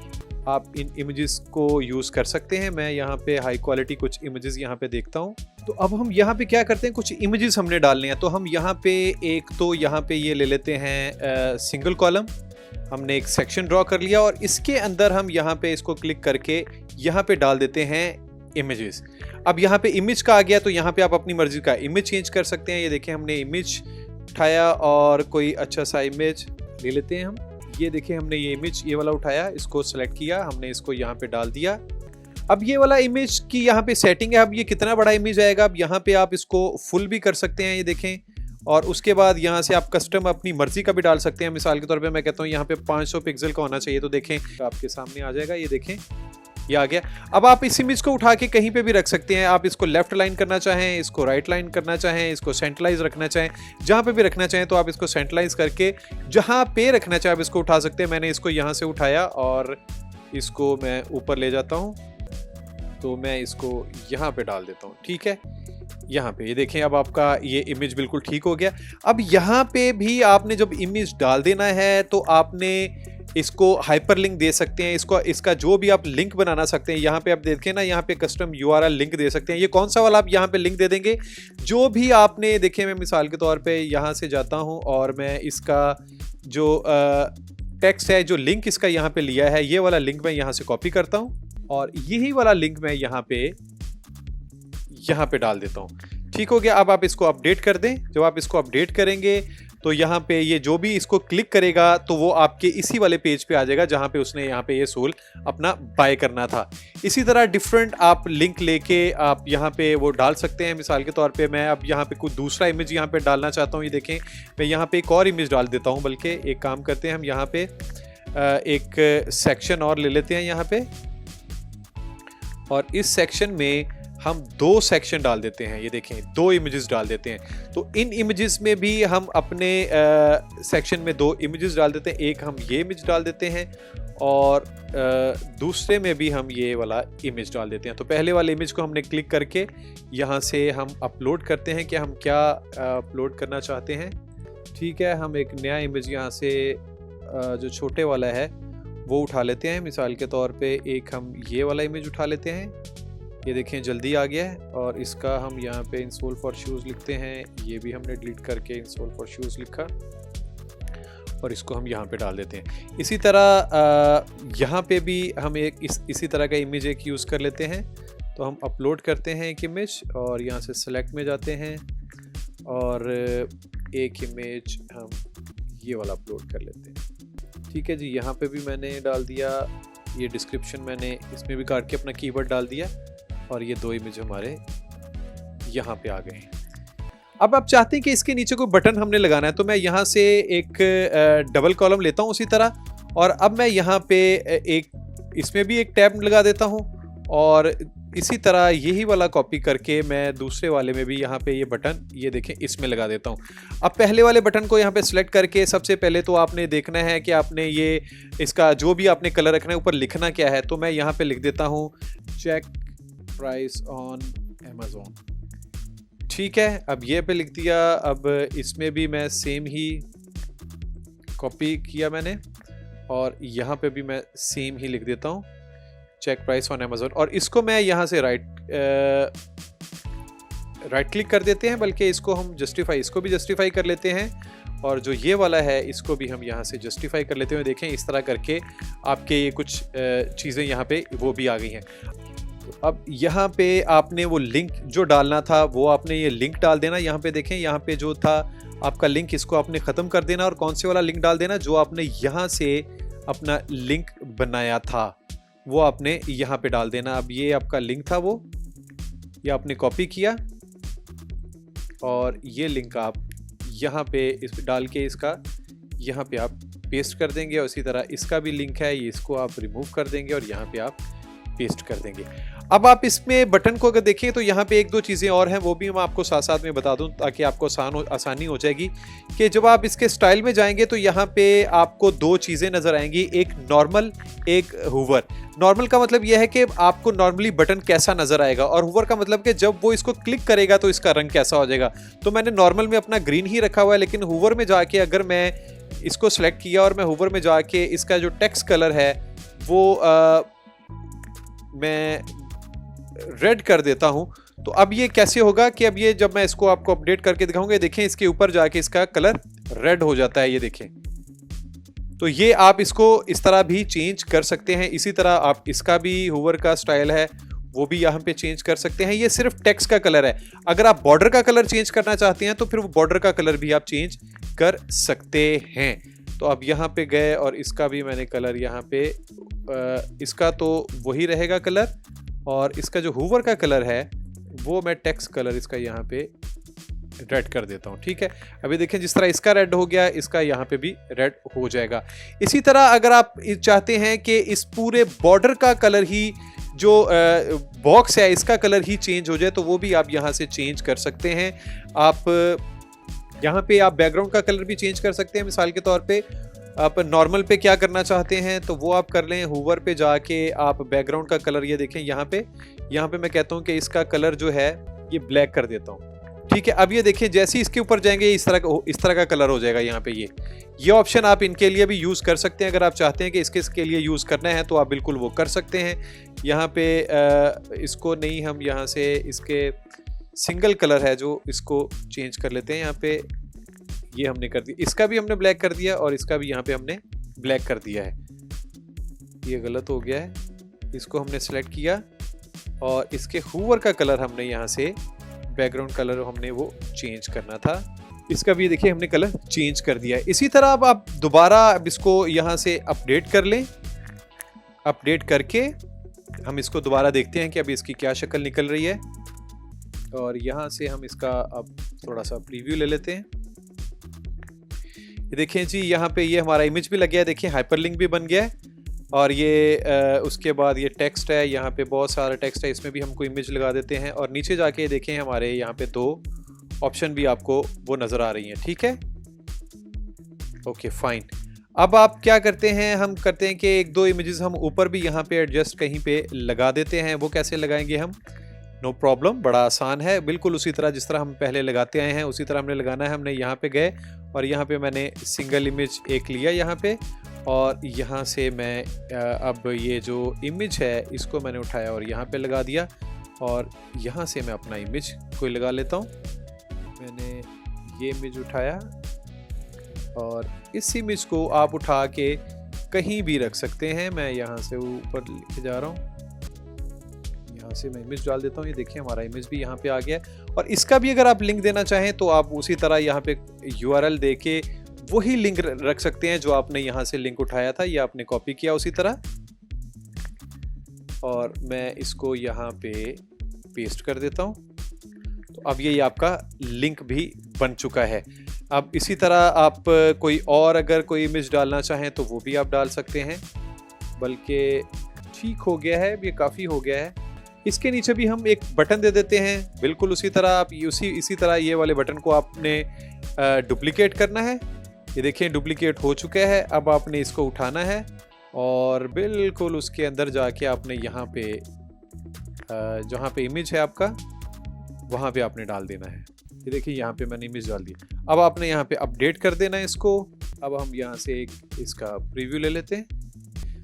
आप इन इमेजेस को यूज़ कर सकते हैं। मैं यहाँ पे हाई क्वालिटी कुछ इमेजेस यहाँ पे देखता हूँ। तो अब हम यहाँ पे क्या करते हैं, कुछ इमेजेस हमने डालने हैं। तो हम यहाँ पे एक तो यहाँ पे ये ले लेते हैं सिंगल कॉलम, हमने एक सेक्शन ड्रॉ कर लिया और इसके अंदर हम यहाँ पे इसको क्लिक करके यहाँ पे डाल देते हैं इमेजेस। अब यहाँ पे इमेज का आ गया, तो यहाँ पे आप अपनी मर्जी का इमेज चेंज कर सकते हैं। ये देखें हमने इमेज उठाया और कोई अच्छा सा इमेज ले लेते हैं हम। ये देखें हमने ये इमेज ये वाला उठाया, इसको सेलेक्ट किया, हमने इसको यहाँ पे डाल दिया अब ये वाला इमेज की यहाँ पे सेटिंग है, अब ये कितना बड़ा इमेज आएगा। अब यहाँ पे आप इसको फुल भी कर सकते हैं, ये देखें, और उसके बाद यहाँ से आप कस्टम अपनी मर्जी का भी डाल सकते हैं। मिसाल के तौर पे मैं कहता हूँ यहाँ पे 500 पिक्सल का होना चाहिए, तो देखें आपके सामने आ जाएगा, ये देखें ये आ गया। अब आप इस इमेज को उठा के कहीं पे भी रख सकते हैं। आप इसको लेफ्ट लाइन करना चाहें, इसको राइट लाइन करना चाहें, इसको सेंट्रलाइज रखना चाहें, जहाँ पे भी रखना चाहें तो आप इसको सेंट्रलाइज करके जहाँ पे रखना चाहें आप इसको उठा सकते हैं। मैंने इसको यहाँ से उठाया और इसको मैं ऊपर ले जाता हूँ, तो मैं इसको यहाँ पे डाल देता हूँ, ठीक है, यहाँ पे ये देखें। अब आपका ये इमेज बिल्कुल ठीक हो गया। अब यहाँ पे भी आपने जब इमेज डाल देना है तो आपने इसको हाइपरलिंक दे सकते हैं, इसका जो भी आप लिंक बनाना सकते हैं। यहाँ पे आप देखें ना, यहाँ पे कस्टम यूआरएल लिंक दे सकते हैं। ये कौन सा वाला आप यहाँ पे लिंक दे देंगे, जो भी आपने देखें। मैं मिसाल के तौर पे यहाँ से जाता हूँ और मैं इसका जो टेक्स्ट है, जो लिंक इसका यहाँ पे लिया है, ये वाला लिंक मैं यहाँ से कॉपी करता हूँ और यही वाला लिंक मैं यहाँ पे डाल देता हूँ। ठीक हो गया। अब आप इसको अपडेट कर दें। जब आप इसको अपडेट करेंगे तो यहाँ पे ये जो भी इसको क्लिक करेगा तो वो आपके इसी वाले पेज पे आ जाएगा जहाँ पे उसने यहाँ पे ये सोल अपना बाय करना था। इसी तरह डिफरेंट आप लिंक लेके आप यहाँ पे वो डाल सकते हैं। मिसाल के तौर पे मैं अब यहाँ पे कुछ दूसरा इमेज यहाँ पे डालना चाहता हूँ। ये देखें, मैं यहाँ पे एक और इमेज डाल देता हूँ। बल्कि एक काम करते हैं, हम यहाँ पे एक सेक्शन और ले लेते हैं यहाँ पे, और इस सेक्शन में हम 2 सेक्शन डाल देते हैं। ये देखें, 2 इमेजेस डाल देते हैं। तो इन इमेजेस में भी हम अपने सेक्शन में 2 इमेजेस डाल देते हैं। एक हम ये इमेज डाल देते हैं और दूसरे में भी हम ये वाला इमेज डाल देते हैं। तो पहले वाले इमेज को हमने क्लिक करके यहाँ से हम अपलोड करते हैं कि हम क्या अपलोड करना चाहते हैं। ठीक है, हम एक नया इमेज यहाँ से जो छोटे वाला है वो उठा लेते हैं। मिसाल के तौर पे एक हम ये वाला इमेज उठा लेते हैं। ये देखें, जल्दी आ गया है। और इसका हम यहाँ पे इंस्टॉल फॉर शूज़ लिखते हैं। ये भी हमने डिलीट करके इंस्टॉल फॉर शूज़ लिखा और इसको हम यहाँ पे डाल देते हैं। इसी तरह यहाँ पे भी हम एक इसी तरह का इमेज एक यूज़ कर लेते हैं। तो हम अपलोड करते हैं एक इमेज और यहाँ से सेलेक्ट में जाते हैं और एक इमेज हम ये वाला अपलोड कर लेते हैं। ठीक है जी, यहाँ पे भी मैंने डाल दिया। ये डिस्क्रिप्शन मैंने इसमें भी काट के अपना कीवर्ड डाल दिया और ये 2 इमेज हमारे यहाँ पे आ गए हैं। अब आप चाहते हैं कि इसके नीचे कोई बटन हमने लगाना है, तो मैं यहाँ से एक डबल कॉलम लेता हूँ उसी तरह, और अब मैं यहाँ पे इसमें भी एक टैब लगा देता हूँ और इसी तरह यही वाला कॉपी करके मैं दूसरे वाले में भी यहाँ पे ये बटन, ये देखें, इसमें लगा देता हूँ। अब पहले वाले बटन को यहाँ पे सिलेक्ट करके सबसे पहले तो आपने देखना है कि आपने ये इसका जो भी आपने कलर रखना है ऊपर लिखना क्या है। तो मैं यहाँ पे लिख देता हूँ चेक प्राइस ऑन अमेज़न। ठीक है, अब ये पे लिख दिया। अब इसमें भी मैं सेम ही कॉपी किया मैंने और यहाँ पे भी मैं सेम ही लिख देता हूँ चेक प्राइस ऑन अमेज़न। और इसको मैं यहाँ से राइट क्लिक कर देते हैं, बल्कि इसको हम इसको भी जस्टिफाई कर लेते हैं और जो ये वाला है इसको भी हम यहाँ से जस्टिफाई कर लेते हैं। देखें, इस तरह करके आपके ये कुछ चीज़ें यहाँ पे वो भी आ गई हैं। अब यहाँ पे आपने वो लिंक जो डालना था वो आपने ये लिंक डाल देना। यहाँ पे देखें, यहाँ पे जो था आपका लिंक, इसको आपने ख़त्म कर देना और कौन से वाला लिंक डाल देना, जो आपने यहाँ से अपना लिंक बनाया था वो आपने यहाँ पे डाल देना। अब ये आपका लिंक था, वो ये आपने कॉपी किया और ये लिंक आप यहाँ पे इस डाल के इसका यहाँ पे आप पेस्ट कर देंगे। और इसी तरह इसका भी लिंक है, ये इसको आप रिमूव कर देंगे और यहाँ पे आप पेस्ट कर देंगे। अब आप इसमें बटन को अगर देखें तो यहाँ पे 1-2 चीज़ें और हैं, वो भी मैं आपको साथ साथ में बता दूं ताकि आपको आसानी हो जाएगी कि जब आप इसके स्टाइल में जाएंगे तो यहाँ पे आपको 2 चीज़ें नज़र आएंगी, एक नॉर्मल, एक हुवर। नॉर्मल का मतलब यह है कि आपको नॉर्मली बटन कैसा नज़र आएगा, और हुवर का मतलब कि जब वो इसको क्लिक करेगा तो इसका रंग कैसा हो जाएगा। तो मैंने नॉर्मल में अपना ग्रीन ही रखा हुआ है, लेकिन हुवर में जाके अगर मैं इसको सेलेक्ट किया और मैं हुवर में जाके इसका जो टेक्स्ट कलर है वो मैं रेड कर देता हूं, तो अब ये कैसे होगा कि अब ये जब मैं इसको आपको अपडेट करके दिखाऊंगा, देखें इसके ऊपर जाके इसका कलर रेड हो जाता है। ये देखें, तो ये आप इसको इस तरह भी चेंज कर सकते हैं। इसी तरह आप इसका भी हुवर का स्टाइल है वो भी यहाँ पे चेंज कर सकते हैं। ये सिर्फ टेक्स्ट का कलर है। अगर आप बॉर्डर का कलर चेंज करना चाहते हैं तो फिर वो बॉर्डर का कलर भी आप चेंज कर सकते हैं। तो अब यहाँ पे गए और इसका भी मैंने कलर यहाँ पे इसका तो वही रहेगा कलर, और इसका जो हूवर का कलर है वो मैं टेक्स्ट कलर इसका यहाँ पे रेड कर देता हूँ। ठीक है, अभी देखें जिस तरह इसका रेड हो गया, इसका यहाँ पे भी रेड हो जाएगा। इसी तरह अगर आप चाहते हैं कि इस पूरे बॉर्डर का कलर ही, जो बॉक्स है इसका कलर ही चेंज हो जाए, तो वो भी आप यहाँ से चेंज कर सकते हैं। आप यहाँ पे आप बैकग्राउंड का कलर भी चेंज कर सकते हैं। मिसाल के तौर पे आप नॉर्मल पे क्या करना चाहते हैं तो वो आप कर लें, हूवर पे जाके आप बैकग्राउंड का कलर ये देखें यहाँ पे मैं कहता हूँ कि इसका कलर जो है ये ब्लैक कर देता हूँ। ठीक है, अब ये देखिए जैसे ही इसके ऊपर जाएंगे इस तरह का कलर हो जाएगा यहाँ पे। ये ऑप्शन आप इनके लिए भी यूज़ कर सकते हैं। अगर आप चाहते हैं कि इसके लिए यूज़ करना है तो आप बिल्कुल वो कर सकते हैं। यहाँ पे इसको नहीं, हम यहाँ से इसके सिंगल कलर है जो इसको चेंज कर लेते हैं। यहाँ पे ये हमने कर दिया, इसका भी हमने ब्लैक कर दिया और इसका भी यहाँ पे हमने ब्लैक कर दिया है। ये गलत हो गया है, इसको हमने सेलेक्ट किया और इसके हूवर का कलर हमने यहाँ से, बैकग्राउंड कलर हमने वो चेंज करना था, इसका भी देखिए हमने कलर चेंज कर दिया है। इसी तरह अब आप दोबारा अब इसको यहाँ से अपडेट कर लें। अपडेट करके हम इसको दोबारा देखते हैं कि अभी इसकी क्या शक्ल निकल रही है। और यहाँ से हम इसका अब थोड़ा सा प्रीव्यू ले लेते हैं। ये देखें जी, यहाँ पे ये हमारा इमेज भी लग गया है, देखिए हाइपरलिंक भी बन गया है। और ये उसके बाद ये टेक्स्ट है, यहाँ पे बहुत सारा टेक्स्ट है, इसमें भी हमको इमेज लगा देते हैं। और नीचे जाके देखें हमारे यहाँ पे 2 ऑप्शन भी आपको वो नज़र आ रही हैं। ठीक है, ओके फाइन। अब आप क्या करते हैं, हम करते हैं कि 1-2 इमेजेस हम ऊपर भी यहाँ पे एडजस्ट कहीं पे लगा देते हैं। वो कैसे लगाएंगे हम, नो प्रॉब्लम, बड़ा आसान है। बिल्कुल उसी तरह जिस तरह हम पहले लगाते आए हैं उसी तरह हमने लगाना है। हमने यहाँ पे गए और यहाँ पे मैंने सिंगल इमेज एक लिया यहाँ पे, और यहाँ से मैं अब ये जो इमेज है इसको मैंने उठाया और यहाँ पे लगा दिया। और यहाँ से मैं अपना इमेज कोई लगा लेता हूँ। मैंने ये इमेज उठाया और इस इमेज को आप उठा के कहीं भी रख सकते हैं। मैं यहाँ से ऊपर लेके जा रहा हूँ, यहाँ से मैं इमेज डाल देता हूँ। ये देखिए हमारा इमेज भी यहाँ पे आ गया। और इसका भी अगर आप लिंक देना चाहें तो आप उसी तरह यहाँ पे URL दे के वही लिंक रख सकते हैं जो आपने यहाँ से लिंक उठाया था, ये आपने कॉपी किया उसी तरह। और मैं इसको यहाँ पे पेस्ट कर देता हूँ। तो अब ये आपका लिंक भी बन चुका है। अब इसी तरह आप कोई और अगर कोई इमेज डालना चाहें तो वो भी आप डाल सकते हैं। बल्कि ठीक हो गया है, ये काफ़ी हो गया है। इसके नीचे भी हम एक बटन दे देते हैं, बिल्कुल उसी तरह आप इसी तरह ये वाले बटन को आपने डुप्लीकेट करना है। ये देखें डुप्लीकेट हो चुका है। अब आपने इसको उठाना है और बिल्कुल उसके अंदर जाके आपने यहाँ पे जहाँ पे इमेज है आपका वहाँ पे आपने डाल देना है। ये देखिए यहाँ पे मैंने इमेज डाल दी। अब आपने यहाँ पे अपडेट कर देना है इसको। अब हम यहाँ से एक इसका प्रीव्यू ले लेते हैं।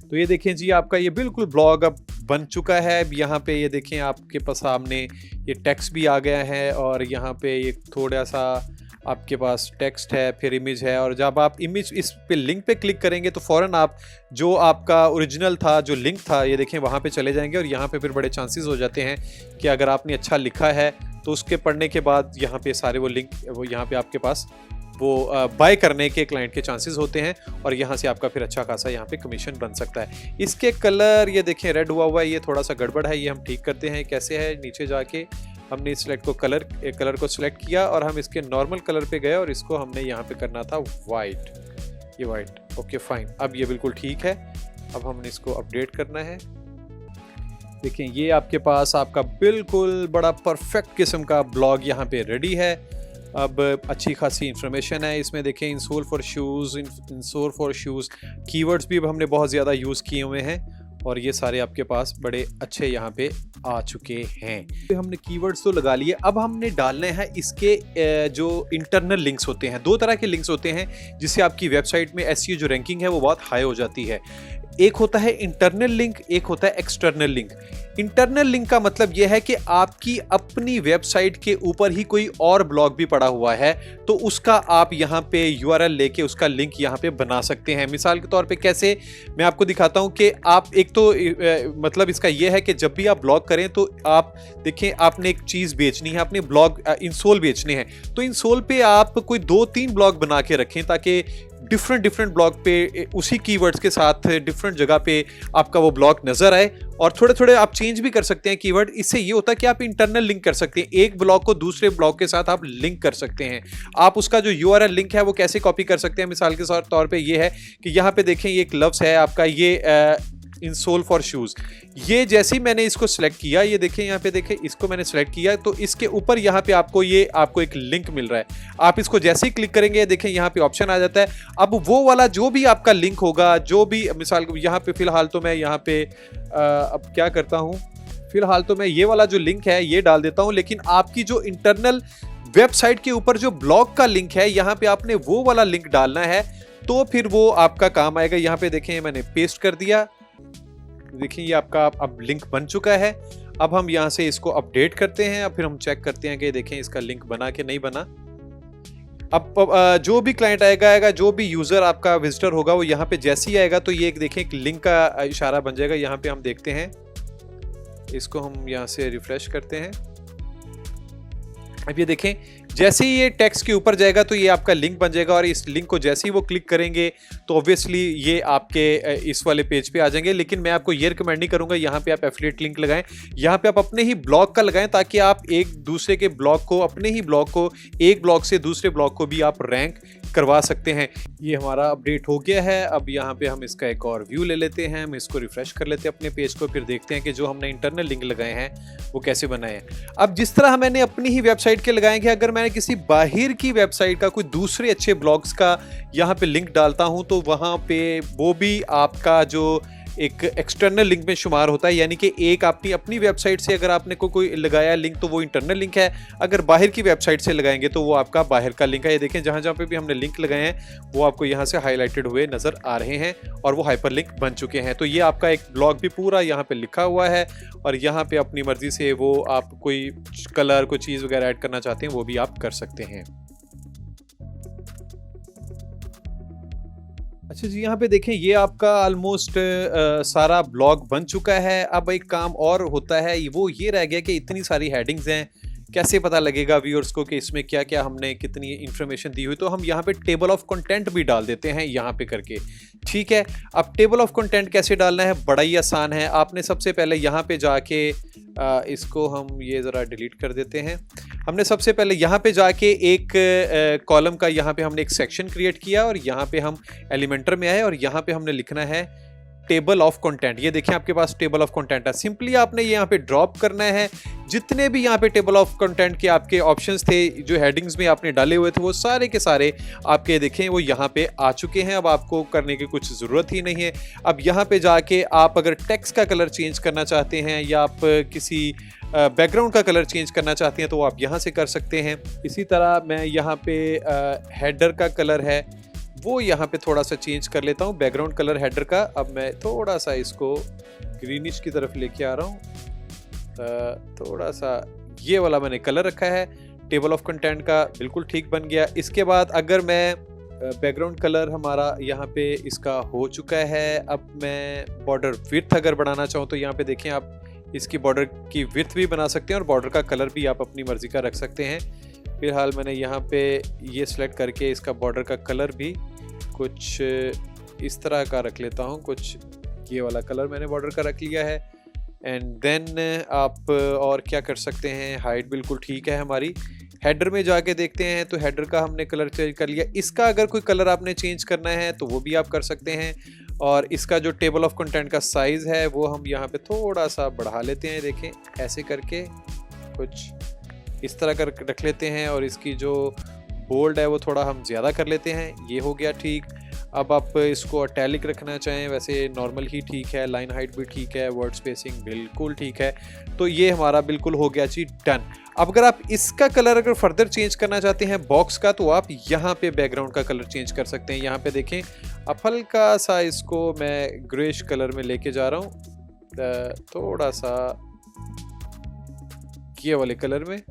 तो ये देखें जी, आपका ये बिल्कुल ब्लॉग अब बन चुका है। अब यहाँ पे ये देखें आपके पास सामने ये टेक्स्ट भी आ गया है और यहाँ पे ये थोड़ा सा आपके पास टेक्स्ट है, फिर इमेज है। और जब आप इमेज इस पे लिंक पे क्लिक करेंगे तो फ़ौरन आप जो आपका ओरिजिनल था, जो लिंक था, ये देखें वहाँ पे चले जाएंगे। और यहाँ पे फिर बड़े चांसेस हो जाते हैं कि अगर आपने अच्छा लिखा है तो उसके पढ़ने के बाद यहाँ पे सारे वो लिंक वो यहाँ पे आपके पास वो बाय करने के क्लाइंट के चांसेस होते हैं। और यहाँ से आपका फिर अच्छा खासा यहाँ पे कमीशन बन सकता है। इसके कलर ये देखें रेड हुआ है, ये थोड़ा सा गड़बड़ है, ये हम ठीक करते हैं। कैसे है, नीचे जाके हमने इस सिलेक्ट को कलर को सिलेक्ट किया और हम इसके नॉर्मल कलर पे गए और इसको हमने यहाँ पे करना था वाइट, ये वाइट। ओके फाइन, अब ये बिल्कुल ठीक है। अब हमने इसको अपडेट करना है। देखें ये आपके पास आपका बिल्कुल बड़ा परफेक्ट किस्म का ब्लॉग यहाँ पे रेडी है। अब अच्छी खासी इंफॉर्मेशन है इसमें। देखें इंसोल फॉर शूज़, कीवर्ड्स भी हमने बहुत ज़्यादा यूज़ किए हुए हैं और ये सारे आपके पास बड़े अच्छे यहाँ पे आ चुके हैं। तो हमने कीवर्ड्स तो लगा लिए। अब हमने डालने हैं इसके जो इंटरनल लिंक्स होते हैं। 2 तरह के लिंक्स होते हैं जिससे आपकी वेबसाइट में SEO जो रैंकिंग है वो बहुत हाई हो जाती है। एक होता है इंटरनल लिंक, एक होता है एक्सटर्नल लिंक। इंटरनल लिंक का मतलब यह है कि आपकी अपनी वेबसाइट के ऊपर ही कोई और ब्लॉग भी पड़ा हुआ है तो उसका आप यहाँ पे URL लेके उसका लिंक यहाँ पे बना सकते हैं। मिसाल के तौर पे कैसे, मैं आपको दिखाता हूँ कि आप एक तो मतलब इसका यह है कि जब भी आप ब्लॉग करें तो आप देखें आपने एक चीज़ बेचनी है, आपने ब्लॉग इंसोल बेचने हैं तो इंसोल पे आप कोई 2-3 ब्लॉग बना के रखें ताकि डिफरेंट डिफरेंट ब्लॉग पे उसी कीवर्ड्स के साथ डिफरेंट जगह पे आपका वो ब्लॉग नजर आए, और थोड़े थोड़े आप चेंज भी कर सकते हैं कीवर्ड। इससे ये होता है कि आप इंटरनल लिंक कर सकते हैं, एक ब्लॉग को दूसरे ब्लॉग के साथ आप लिंक कर सकते हैं। आप उसका जो URL लिंक है वो कैसे कॉपी कर सकते हैं, मिसाल के तौर पे ये है कि यहाँ पे देखें ये एक लफ्ज है आपका ये इंसोल फॉर शूज। ये जैसे ही मैंने इसको सिलेक्ट किया, ये देखें यहाँ पे देखें, इसको मैंने सिलेक्ट किया तो इसके ऊपर यहाँ पे आपको एक लिंक मिल रहा है। आप इसको जैसे ही क्लिक करेंगे देखें यहाँ पे ऑप्शन आ जाता है। अब वो वाला जो भी आपका लिंक होगा, जो भी मिसाल यहाँ पे फिलहाल तो मैं यहाँ पे अब क्या करता हूँ, फिलहाल तो मैं ये वाला जो लिंक है ये डाल देता हूँ, लेकिन आपकी जो इंटरनल वेबसाइट के ऊपर जो ब्लॉग का लिंक है यहाँ पे आपने वो वाला लिंक डालना है, तो फिर वो आपका काम आएगा। यहाँ पे देखें मैंने पेस्ट कर दिया, देखिए ये आपका अब लिंक बन चुका है। अब हम यहाँ से इसको अपडेट करते हैं, अब फिर हम चेक करते हैं कि देखें इसका लिंक बना कि नहीं बना। अब जो भी क्लाइंट आएगा, जो भी यूजर आपका विजिटर होगा वो यहाँ पे जैसे ही आएगा तो ये देखें एक लिंक का इशारा बन जाएगा। यहाँ पे हम देखते हैं, इसको हम यहाँ से रिफ्रेश करते हैं। अब ये देखें जैसे ही ये टेक्स्ट के ऊपर जाएगा तो ये आपका लिंक बन जाएगा, और इस लिंक को जैसे ही वो क्लिक करेंगे तो ऑब्वियसली ये आपके इस वाले पेज पे आ जाएंगे। लेकिन मैं आपको ये रिकमेंड नहीं करूंगा यहाँ पे आप एफिलिएट लिंक लगाएं, यहाँ पे आप अपने ही ब्लॉग का लगाएं, ताकि आप एक दूसरे के ब्लॉग को, अपने ही ब्लॉग को एक ब्लॉग से दूसरे ब्लॉग को भी आप रैंक करवा सकते हैं। ये हमारा अपडेट हो गया है। अब यहाँ पे हम इसका एक और व्यू ले लेते हैं, हम इसको रिफ्रेश कर लेते हैं अपने पेज को, फिर देखते हैं कि जो हमने इंटरनल लिंक लगाए हैं वो कैसे बनाए हैं। अब जिस तरह मैंने अपनी ही वेबसाइट के लगाए हैं, अगर मैंने किसी बाहर की वेबसाइट का कोई दूसरे अच्छे ब्लॉग्स का यहाँ पे लिंक डालता हूँ तो वहाँ पे वो भी आपका जो एक एक्सटर्नल लिंक में शुमार होता है, यानी कि एक अपनी वेबसाइट से अगर आपने कोई लगाया लिंक तो वो इंटरनल लिंक है, अगर बाहर की वेबसाइट से लगाएंगे तो वो आपका बाहर का लिंक है। ये देखें जहाँ जहाँ पे भी हमने लिंक लगाए हैं वो आपको यहाँ से हाईलाइटेड हुए नज़र आ रहे हैं और वो हाइपर लिंक बन चुके हैं। तो ये आपका एक ब्लॉग भी पूरा यहाँ पे लिखा हुआ है, और यहाँ पे अपनी मर्जी से वो आप कोई कलर, कोई चीज़ वगैरह ऐड करना चाहते हैं वो भी आप कर सकते हैं। अच्छा जी, यहाँ पे देखें ये आपका ऑलमोस्ट सारा ब्लॉग बन चुका है। अब एक काम और होता है, वो ये रह गया कि इतनी सारी हेडिंग्स हैं, कैसे पता लगेगा व्यूअर्स को कि इसमें क्या क्या हमने कितनी इंफॉर्मेशन दी हुई। तो हम यहाँ पे टेबल ऑफ कंटेंट भी डाल देते हैं यहाँ पे करके, ठीक है। अब टेबल ऑफ कंटेंट कैसे डालना है, बड़ा ही आसान है। आपने सबसे पहले यहाँ पे जाके इसको हम ये ज़रा डिलीट कर देते हैं। हमने सबसे पहले यहाँ पे जाके एक कॉलम का यहाँ पे हमने एक सेक्शन क्रिएट किया, और यहाँ पे हम एलिमेंटर में आए और यहाँ पे हमने लिखना है टेबल ऑफ कंटेंट। ये देखें आपके पास टेबल ऑफ कंटेंट है। सिंपली आपने यहाँ पे ड्रॉप करना है, जितने भी यहाँ पे टेबल ऑफ कंटेंट के आपके ऑप्शंस थे, जो हेडिंग्स में आपने डाले हुए थे, वो सारे के सारे आपके देखें वो यहाँ पे आ चुके हैं। अब आपको करने की कुछ ज़रूरत ही नहीं है। अब यहाँ पे जाके आप अगर टेक्स्ट का कलर चेंज करना चाहते हैं या आप किसी बैकग्राउंड का कलर चेंज करना चाहते हैं तो वो आप यहाँ से कर सकते हैं। इसी तरह मैं यहाँ पे हेडर का कलर है वो यहाँ पे थोड़ा सा चेंज कर लेता हूँ, बैकग्राउंड कलर हेडर का। अब मैं थोड़ा सा इसको ग्रीनिश की तरफ लेके आ रहा हूँ, थोड़ा सा ये वाला मैंने कलर रखा है। टेबल ऑफ कंटेंट का बिल्कुल ठीक बन गया। इसके बाद अगर मैं बैकग्राउंड कलर हमारा यहाँ पे इसका हो चुका है। अब मैं बॉर्डर विड्थ अगर बढ़ाना चाहूँ तो यहाँ पे देखें आप इसकी बॉर्डर की विड्थ भी बना सकते हैं और बॉर्डर का कलर भी आप अपनी मर्जी का रख सकते हैं। फिलहाल मैंने यहाँ पे ये सिलेक्ट करके इसका बॉर्डर का कलर भी कुछ इस तरह का रख लेता हूँ, कुछ ये वाला कलर मैंने बॉर्डर का रख लिया है। एंड देन आप और क्या कर सकते हैं, हाइट बिल्कुल ठीक है हमारी। हेडर में जाके देखते हैं तो हेडर का हमने कलर चेंज कर लिया। इसका अगर कोई कलर आपने चेंज करना है तो वो भी आप कर सकते हैं। और इसका जो टेबल ऑफ कंटेंट का साइज़ है वो हम यहाँ पे थोड़ा सा बढ़ा लेते हैं, देखें ऐसे करके कुछ इस तरह कर रख लेते हैं। और इसकी जो बोल्ड है वो थोड़ा हम ज़्यादा कर लेते हैं, ये हो गया ठीक। अब आप इसको अटैलिक रखना चाहें वैसे नॉर्मल ही ठीक है, लाइन हाइट भी ठीक है, वर्ड स्पेसिंग बिल्कुल ठीक है। तो ये हमारा बिल्कुल हो गया जी डन। अब अगर आप इसका कलर अगर फर्दर चेंज करना चाहते हैं बॉक्स का तो आप यहाँ पे बैकग्राउंड का कलर चेंज कर सकते हैं। यहाँ पे देखें अब हल्का सा इसको मैं ग्रेश कलर में लेके जा रहा हूँ, थोड़ा सा ये वाले कलर में,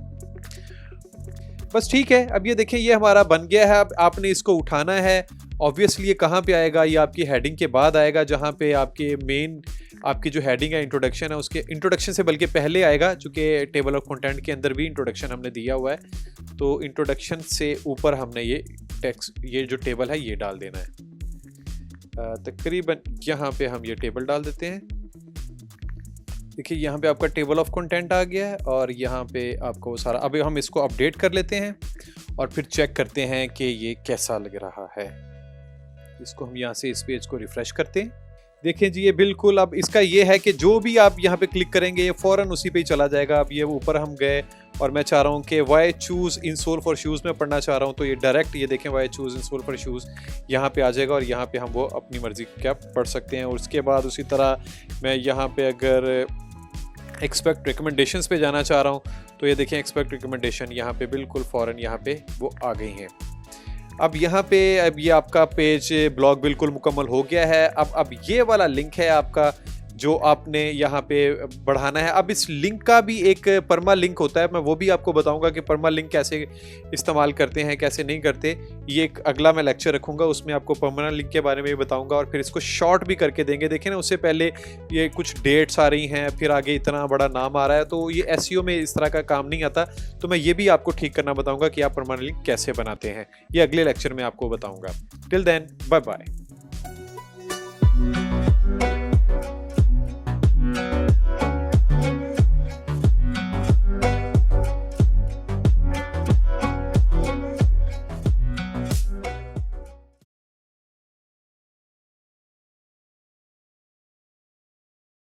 बस ठीक है। अब ये देखें ये हमारा बन गया है। अब आपने इसको उठाना है। ऑब्वियसली ये कहाँ पे आएगा, ये आपकी हेडिंग के बाद आएगा जहाँ पे आपके मेन आपकी जो हेडिंग है इंट्रोडक्शन है, उसके इंट्रोडक्शन से बल्कि पहले आएगा, चूँकि टेबल ऑफ कंटेंट के अंदर भी इंट्रोडक्शन हमने दिया हुआ है। तो इंट्रोडक्शन से ऊपर हमने ये टेक्स्ट, ये जो टेबल है ये डाल देना है। तकरीबन यहाँ पे हम ये टेबल डाल देते हैं। देखिए यहाँ पे आपका टेबल ऑफ कंटेंट आ गया है और यहाँ पे आपको सारा, अभी हम इसको अपडेट कर लेते हैं और फिर चेक करते हैं कि ये कैसा लग रहा है। इसको हम यहाँ से इस पेज को रिफ्रेश करते हैं। देखें जी ये बिल्कुल, अब इसका ये है कि जो भी आप यहाँ पे क्लिक करेंगे ये फ़ौरन उसी पे ही चला जाएगा। अब ये ऊपर हम गए और मैं चाह रहा हूँ कि why choose insole for shoes में पढ़ना चाह रहा हूँ, तो ये डायरेक्ट ये देखें why choose insole for shoes यहाँ पे आ जाएगा और यहाँ पे हम वो अपनी मर्ज़ी क्या पढ़ सकते हैं। और उसके बाद उसी तरह मैं यहाँ पे अगर एक्सपेक्ट रिकमेंडेशंस पे जाना चाह रहा हूँ तो ये देखें एक्सपेक्ट रिकमेंडेशन यहाँ पे बिल्कुल फ़ौरन यहाँ पे वो आ गई हैं। अब यहाँ पे अब ये आपका पेज ब्लॉग बिल्कुल मुकम्मल हो गया है। अब ये वाला लिंक है आपका जो आपने यहाँ पे बढ़ाना है। अब इस लिंक का भी एक परमा लिंक होता है, मैं वो भी आपको बताऊंगा कि परमा लिंक कैसे इस्तेमाल करते हैं कैसे नहीं करते। ये एक अगला मैं लेक्चर रखूंगा, उसमें आपको परमा लिंक के बारे में भी बताऊंगा और फिर इसको शॉर्ट भी करके देंगे। देखें ना, उससे पहले ये कुछ डेट्स आ रही हैं, फिर आगे इतना बड़ा नाम आ रहा है, तो ये एसईओ में इस तरह का काम नहीं आता। तो मैं ये भी आपको ठीक करना बताऊँगा कि आप परमा लिंक कैसे बनाते हैं, ये अगले लेक्चर में आपको बताऊँगा। Till then bye bye.